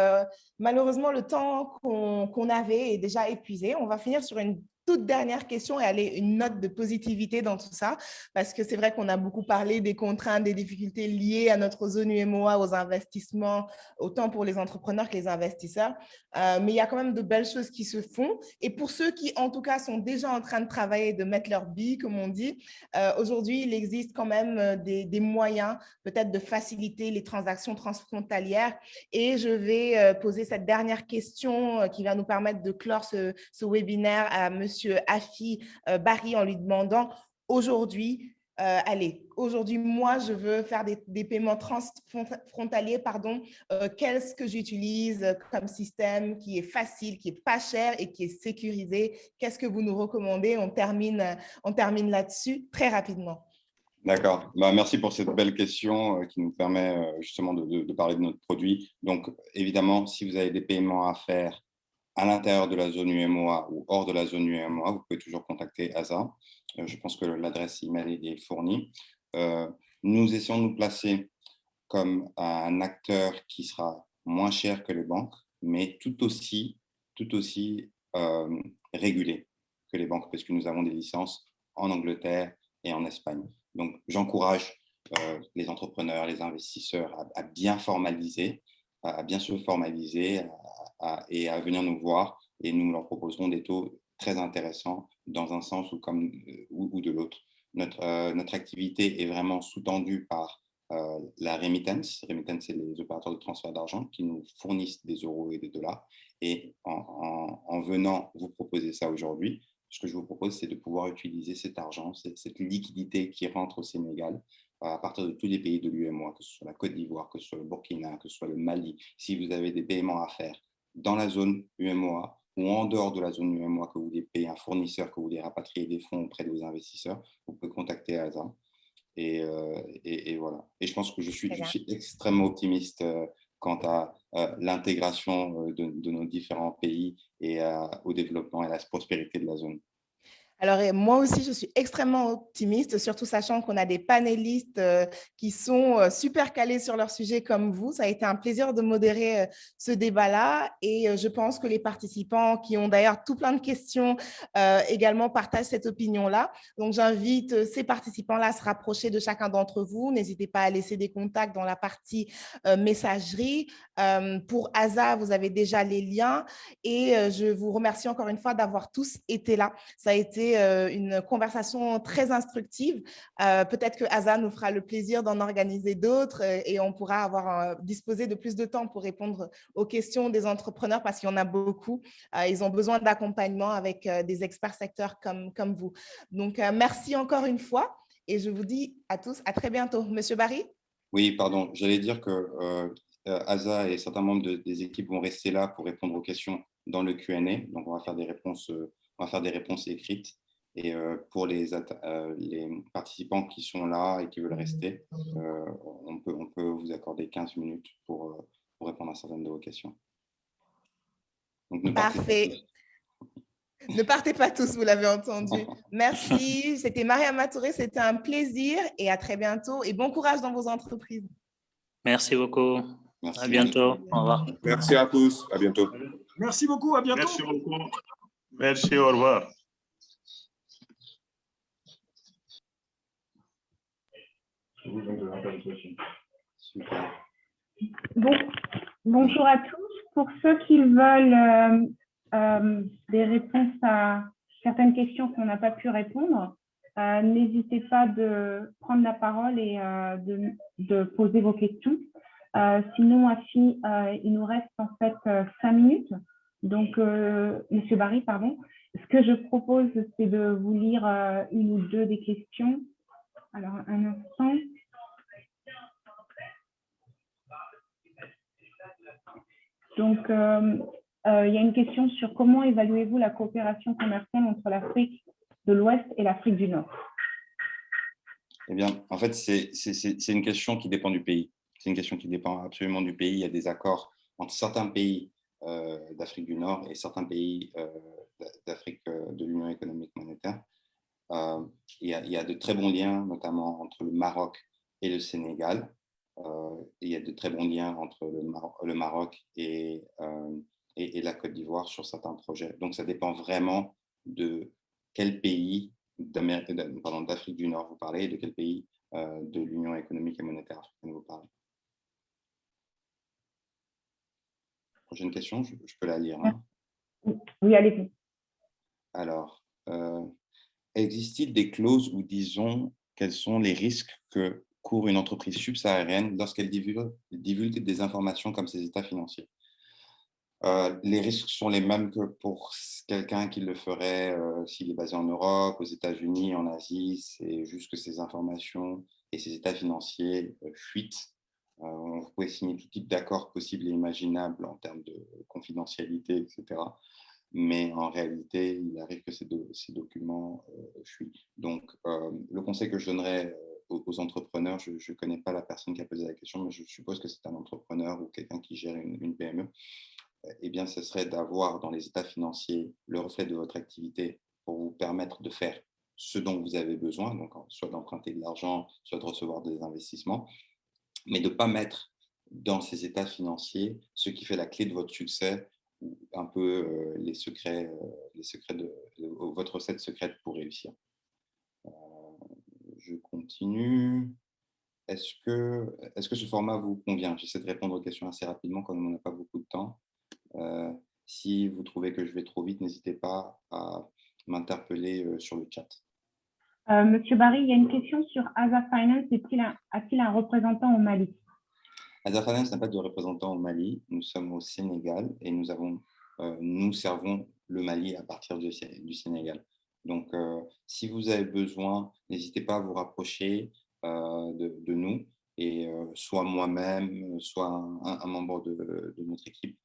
malheureusement, le temps qu'on avait est déjà épuisé. On va finir sur une toute dernière question et aller une note de positivité dans tout ça, parce que c'est vrai qu'on a beaucoup parlé des contraintes, des difficultés liées à notre zone UEMOA, aux investissements, autant pour les entrepreneurs que les investisseurs. Mais il y a quand même de belles choses qui se font. Et pour ceux qui, en tout cas, sont déjà en train de travailler, de mettre leur bille, comme on dit, aujourd'hui, il existe quand même des moyens peut-être de faciliter les transactions transfrontalières. Et je vais poser cette dernière question qui va nous permettre de clore ce webinaire à Monsieur Afi Barry en lui demandant aujourd'hui, aujourd'hui, moi, je veux faire des paiements transfrontaliers, qu'est-ce que j'utilise comme système qui est facile, qui est pas cher et qui est sécurisé? Qu'est-ce que vous nous recommandez? On termine là-dessus très rapidement. D'accord. Merci pour cette belle question qui nous permet justement de parler de notre produit. Donc, évidemment, si vous avez des paiements à faire à l'intérieur de la zone UEMOA ou hors de la zone UEMOA, vous pouvez toujours contacter ASA. Je pense que l'adresse email est fournie. Nous essayons de nous placer comme un acteur qui sera moins cher que les banques, mais tout aussi régulé que les banques, parce que nous avons des licences en Angleterre et en Espagne. Donc, j'encourage les entrepreneurs, les investisseurs à bien formaliser, à bien se formaliser et à venir nous voir, et nous leur proposerons des taux très intéressants dans un sens ou de l'autre. Notre activité est vraiment sous-tendue par la remittance. Remittance, c'est les opérateurs de transfert d'argent qui nous fournissent des euros et des dollars. Et en venant vous proposer ça aujourd'hui, ce que je vous propose, c'est de pouvoir utiliser cet argent, cette liquidité qui rentre au Sénégal à partir de tous les pays de l'UEMOA, que ce soit la Côte d'Ivoire, que ce soit le Burkina, que ce soit le Mali. Si vous avez des paiements à faire dans la zone UEMOA ou en dehors de la zone UEMOA, que vous voulez payer un fournisseur, que vous voulez rapatrier des fonds auprès de vos investisseurs, vous pouvez contacter ASA. Et voilà. Et je pense que je suis extrêmement optimiste quant à l'intégration de nos différents pays et au développement et à la prospérité de la zone. Alors, moi aussi, je suis extrêmement optimiste, surtout sachant qu'on a des panélistes qui sont super calés sur leur sujet comme vous. Ça a été un plaisir de modérer ce débat-là et je pense que les participants qui ont d'ailleurs tout plein de questions également partagent cette opinion-là. Donc, j'invite ces participants-là à se rapprocher de chacun d'entre vous. N'hésitez pas à laisser des contacts dans la partie messagerie. Pour ASA, vous avez déjà les liens et je vous remercie encore une fois d'avoir tous été là. Ça a été une conversation très instructive. Peut-être que ASA nous fera le plaisir d'en organiser d'autres et on pourra disposer de plus de temps pour répondre aux questions des entrepreneurs parce qu'il y en a beaucoup. Ils ont besoin d'accompagnement avec des experts secteurs comme vous. Donc, merci encore une fois et je vous dis à tous à très bientôt. Monsieur Barry? Oui, pardon. J'allais dire que ASA et certains membres des équipes vont rester là pour répondre aux questions dans le Q&A. Donc, on va faire des réponses écrites. Et pour les participants qui sont là et qui veulent rester, on peut vous accorder 15 minutes pour répondre à certaines de vos questions. Donc, parfait. Ne partez pas tous, vous l'avez entendu. Merci. C'était Mariama Touré, c'était un plaisir et à très bientôt. Et bon courage dans vos entreprises. Merci beaucoup. Merci. À bientôt. Au revoir. Merci à tous. À bientôt. Merci beaucoup. À bientôt. Merci beaucoup. Merci. Au revoir. Bonjour à tous. Pour ceux qui veulent des réponses à certaines questions qu'on n'a pas pu répondre, n'hésitez pas de prendre la parole et de poser vos questions. Sinon, Afi, il nous reste en fait 5 minutes. Donc, Monsieur Barry, pardon. Ce que je propose, c'est de vous lire une ou deux des questions. Alors, un instant. Donc, il y a une question sur comment évaluez-vous la coopération commerciale entre l'Afrique de l'Ouest et l'Afrique du Nord? Eh bien, en fait, c'est une question qui dépend du pays. C'est une question qui dépend absolument du pays. Il y a des accords entre certains pays d'Afrique du Nord et certains pays d'Afrique de l'Union économique monétaire. Il y a de très bons liens, notamment entre le Maroc et le Sénégal. Il y a de très bons liens entre le Maroc et la Côte d'Ivoire sur certains projets. Donc, ça dépend vraiment de quel pays d'Afrique du Nord vous parlez et de quel pays de l'Union économique et monétaire africaine vous parlez. Prochaine question, je peux la lire. Hein. Oui, allez-y. Alors, existe-t-il des clauses ou disons quels sont les risques que court une entreprise subsaharienne lorsqu'elle divulgue des informations comme ses états financiers? Les risques sont les mêmes que pour quelqu'un qui le ferait s'il est basé en Europe, aux États-Unis, en Asie. C'est juste que ces informations et ces états financiers fuitent. Vous pouvez signer tout type d'accords possibles et imaginables en termes de confidentialité, etc. Mais en réalité, il arrive que ces documents fuient. Donc, le conseil que je donnerais aux entrepreneurs, je ne connais pas la personne qui a posé la question, mais je suppose que c'est un entrepreneur ou quelqu'un qui gère une PME, eh bien, ce serait d'avoir dans les états financiers le reflet de votre activité pour vous permettre de faire ce dont vous avez besoin, donc soit d'emprunter de l'argent, soit de recevoir des investissements, mais de ne pas mettre dans ces états financiers ce qui fait la clé de votre succès, ou un peu les secrets de votre recette secrète pour réussir. Je continue. Est-ce que ce format vous convient? J'essaie de répondre aux questions assez rapidement comme on n'a pas beaucoup de temps. Si vous trouvez que je vais trop vite, n'hésitez pas à m'interpeller sur le chat. Monsieur Barry, il y a une question sur Aza Finance. A-t-il un représentant au Mali? Aza Finance n'a pas de représentant au Mali. Nous sommes au Sénégal et nous servons le Mali à partir du Sénégal. Donc, si vous avez besoin, n'hésitez pas à vous rapprocher de nous, et soit moi-même, soit un membre de notre équipe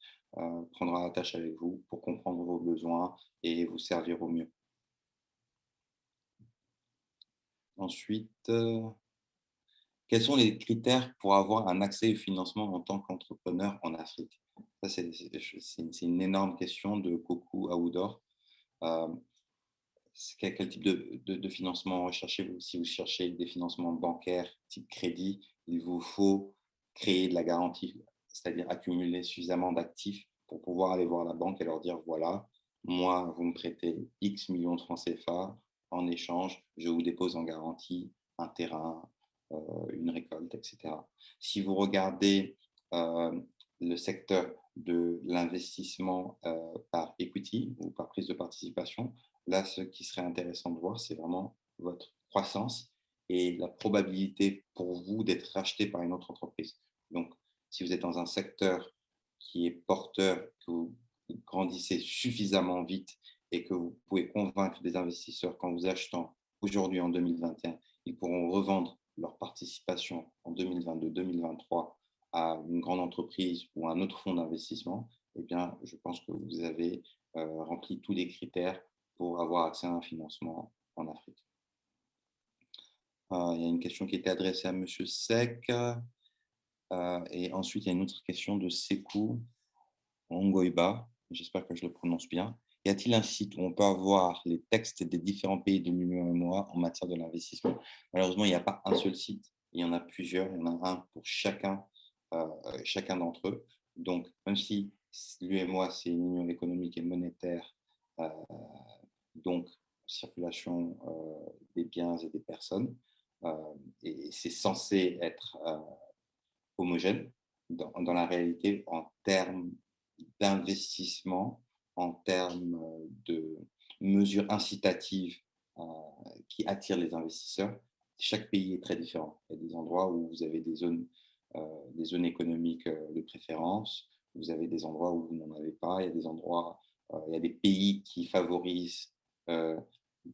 prendra la tâche avec vous pour comprendre vos besoins et vous servir au mieux. Ensuite, quels sont les critères pour avoir un accès au financement en tant qu'entrepreneur en Afrique? Ça, c'est une énorme question de Kokou Aoudor. Quel type de financement recherchez-vous? Si vous cherchez des financements bancaires type crédit, il vous faut créer de la garantie, c'est-à-dire accumuler suffisamment d'actifs pour pouvoir aller voir la banque et leur dire, voilà, moi, vous me prêtez X millions de francs CFA, en échange, je vous dépose en garantie un terrain, une récolte, etc. Si vous regardez le secteur de l'investissement par equity ou par prise de participation, là, ce qui serait intéressant de voir, c'est vraiment votre croissance et la probabilité pour vous d'être racheté par une autre entreprise. Donc, si vous êtes dans un secteur qui est porteur, que vous grandissez suffisamment vite et que vous pouvez convaincre des investisseurs qu'en vous achetant aujourd'hui en 2021, ils pourront revendre leur participation en 2022-2023 à une grande entreprise ou à un autre fonds d'investissement, eh bien, je pense que vous avez rempli tous les critères pour avoir accès à un financement en Afrique. Il y a une question qui était adressée à M. Sek. Et ensuite, il y a une autre question de Sekou Ongoiba. J'espère que je le prononce bien. Y a-t-il un site où on peut avoir les textes des différents pays de l'Union et moi en matière de l'investissement? Malheureusement, il n'y a pas un seul site. Il y en a plusieurs. Il y en a un pour chacun d'entre eux. Donc, même si l'UEMOA, c'est une union économique et monétaire, donc circulation des biens et des personnes, et c'est censé être homogène dans la réalité en termes d'investissement, en termes de mesures incitatives qui attirent les investisseurs. Chaque pays est très différent. Il y a des endroits où vous avez des zones économiques de préférence, vous avez des endroits où vous n'en avez pas, il y a des endroits, il y a des pays qui favorisent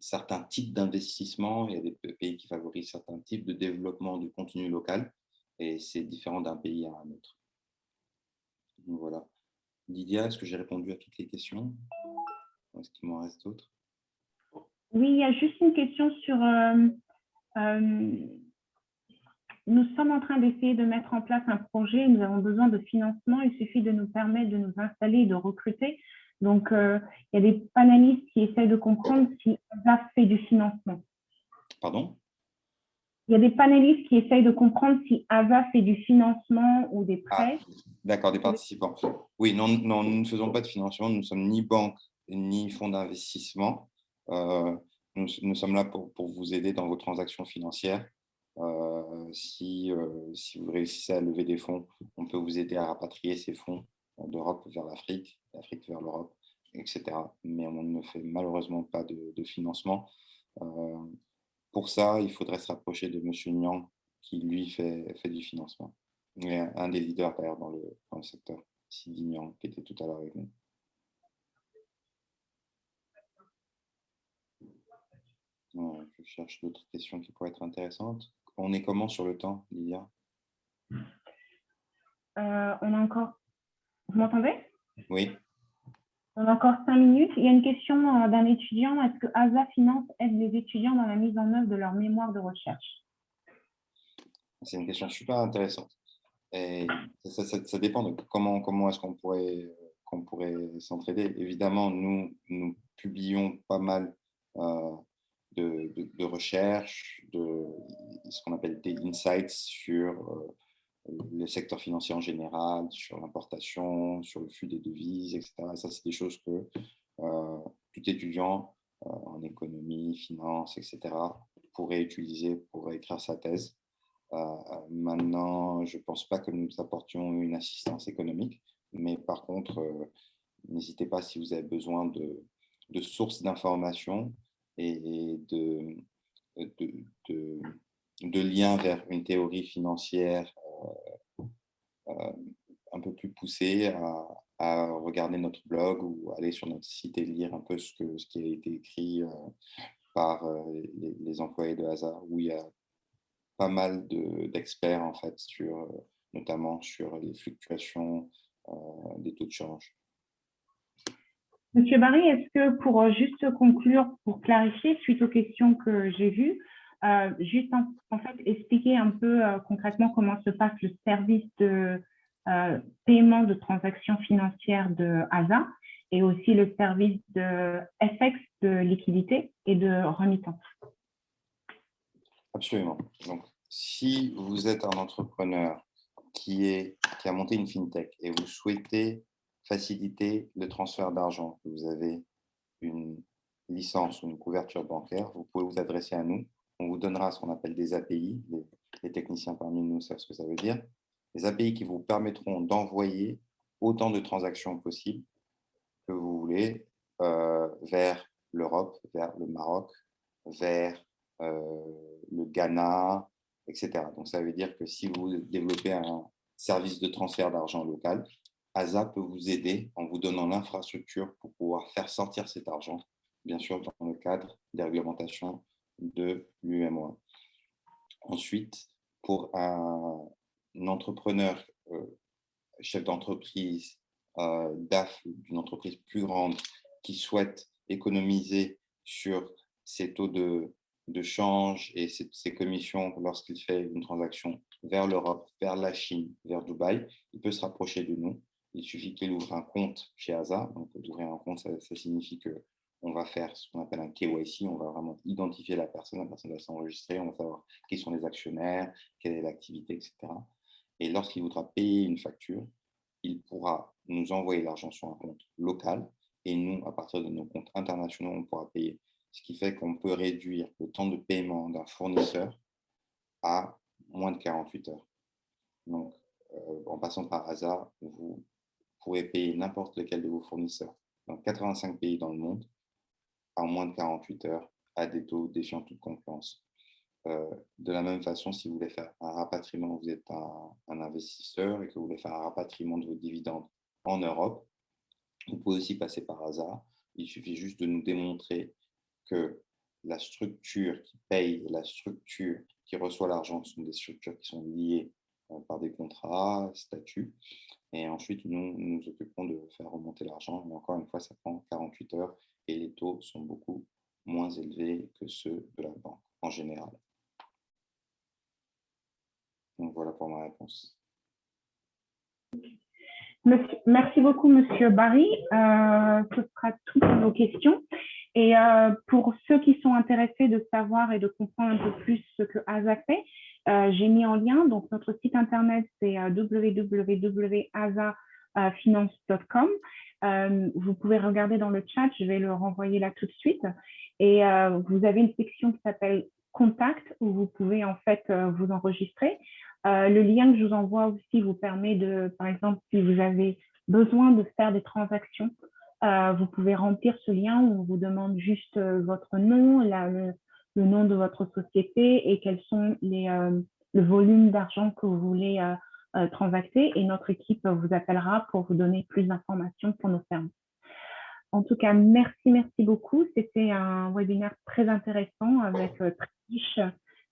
certains types d'investissements, il y a des pays qui favorisent certains types de développement du contenu local, et c'est différent d'un pays à un autre. Donc voilà. Lydia, est-ce que j'ai répondu à toutes les questions? Est-ce qu'il m'en reste d'autres? Oui, il y a juste une question sur... nous sommes en train d'essayer de mettre en place un projet, nous avons besoin de financement, il suffit de nous permettre de nous installer et de recruter. Donc, il y a des panélistes qui essayent de comprendre si Aza fait du financement. Pardon? Il y a des panélistes qui essayent de comprendre si Aza fait du financement ou des prêts. Ah, d'accord, des participants. Oui, non, nous ne faisons pas de financement, nous ne sommes ni banque ni fonds d'investissement. Nous sommes là pour vous aider dans vos transactions financières. Si vous réussissez à lever des fonds, on peut vous aider à rapatrier ces fonds d'Europe vers l'Afrique, d'Afrique vers l'Europe, etc. Mais on ne fait malheureusement pas de financement. Pour ça, il faudrait se rapprocher de M. Nyang, qui lui fait du financement. Il est un des leaders d'ailleurs dans le secteur, Sidi Nyang, qui était tout à l'heure avec nous. Je cherche d'autres questions qui pourraient être intéressantes. On est comment sur le temps, Lydia? On a encore... Vous m'entendez? Oui. On a encore 5 minutes. Il y a une question d'un étudiant. Est-ce que Aza Finance aide les étudiants dans la mise en œuvre de leur mémoire de recherche? C'est une question super intéressante. Et ça dépend de comment est-ce qu'on pourrait s'entraider. Évidemment, nous publions pas mal de recherches, de ce qu'on appelle des insights sur le secteur financier en général, sur l'importation, sur le flux des devises, etc. Ça, c'est des choses que tout étudiant en économie, finance, etc., pourrait utiliser pour écrire sa thèse. Maintenant, je ne pense pas que nous apportions une assistance économique, mais par contre, n'hésitez pas si vous avez besoin de sources d'informations et de liens vers une théorie financière un peu plus poussée, à regarder notre blog ou aller sur notre site et lire un peu ce qui a été écrit par les employés de ASA, où il y a pas mal d'experts en fait, notamment sur les fluctuations des taux de change. Monsieur Barry, est-ce que pour juste conclure, pour clarifier, suite aux questions que j'ai vues, juste en fait expliquer un peu concrètement comment se passe le service de paiement de transactions financières de ASA et aussi le service de FX de liquidité et de remittance. Absolument. Donc, si vous êtes un entrepreneur qui a monté une fintech et vous souhaitez faciliter le transfert d'argent, vous avez une licence ou une couverture bancaire, vous pouvez vous adresser à nous. On vous donnera ce qu'on appelle des API. Les techniciens parmi nous savent ce que ça veut dire. Des API qui vous permettront d'envoyer autant de transactions possibles que vous voulez vers l'Europe, vers le Maroc, vers le Ghana, etc. Donc, ça veut dire que si vous développez un service de transfert d'argent local, ASA peut vous aider en vous donnant l'infrastructure pour pouvoir faire sortir cet argent, bien sûr dans le cadre des réglementations de l'UEMOA. Ensuite, pour un entrepreneur, chef d'entreprise, DAF d'une entreprise plus grande qui souhaite économiser sur ses taux de change et ses commissions lorsqu'il fait une transaction vers l'Europe, vers la Chine, vers Dubaï, il peut se rapprocher de nous. Il suffit qu'il ouvre un compte chez ASA. Donc, ouvrir un compte, ça signifie qu'on va faire ce qu'on appelle un KYC. On va vraiment identifier la personne va s'enregistrer, on va savoir qui sont les actionnaires, quelle est l'activité, etc. Et lorsqu'il voudra payer une facture, il pourra nous envoyer l'argent sur un compte local et nous, à partir de nos comptes internationaux, on pourra payer. Ce qui fait qu'on peut réduire le temps de paiement d'un fournisseur à moins de 48 heures. Donc, en passant par ASA, vous pourrez payer n'importe lequel de vos fournisseurs dans 85 pays dans le monde en moins de 48 heures à des taux défiant toute concurrence. De la même façon, si vous voulez faire un rapatriement, vous êtes un investisseur et que vous voulez faire un rapatriement de vos dividendes en Europe, vous pouvez aussi passer par ASA. Il suffit juste de nous démontrer que la structure qui paye et la structure qui reçoit l'argent sont des structures qui sont liées par des contrats, statuts. Et ensuite, nous nous occupons de faire remonter l'argent. Mais encore une fois, ça prend 48 heures et les taux sont beaucoup moins élevés que ceux de la banque en général. Donc voilà pour ma réponse. Merci beaucoup, Monsieur Barry. Ce sera toutes nos questions. Et pour ceux qui sont intéressés de savoir et de comprendre un peu plus ce que ASA fait, j'ai mis en lien, donc notre site internet c'est www.asafinance.com. Vous pouvez regarder dans le chat, je vais le renvoyer là tout de suite. Et vous avez une section qui s'appelle Contact où vous pouvez en fait vous enregistrer. Le lien que je vous envoie aussi vous permet de, par exemple, si vous avez besoin de faire des transactions, vous pouvez remplir ce lien où on vous demande juste votre nom, le nom de votre société et quels sont le volume d'argent que vous voulez transacter. Et notre équipe vous appellera pour vous donner plus d'informations pour nos services. En tout cas, merci beaucoup. C'était un webinaire très intéressant, avec très riche,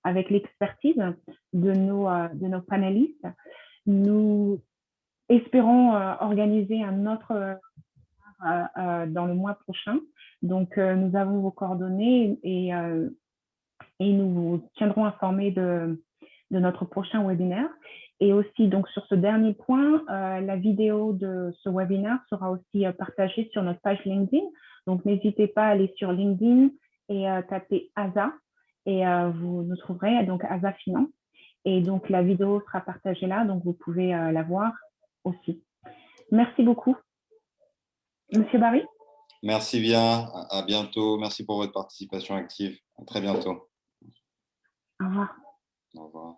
avec l'expertise de nos panélistes. Nous espérons organiser un autre dans le mois prochain. Donc, nous avons vos coordonnées et nous vous tiendrons informés de notre prochain webinaire. Et aussi, donc, sur ce dernier point, la vidéo de ce webinaire sera aussi partagée sur notre page LinkedIn. Donc, n'hésitez pas à aller sur LinkedIn et taper ASA et vous nous trouverez, donc ASA Finance. Et donc, la vidéo sera partagée là, donc vous pouvez la voir aussi. Merci beaucoup. Monsieur Barry? Merci bien, à bientôt. Merci pour votre participation active. À très bientôt. Au revoir. Au revoir.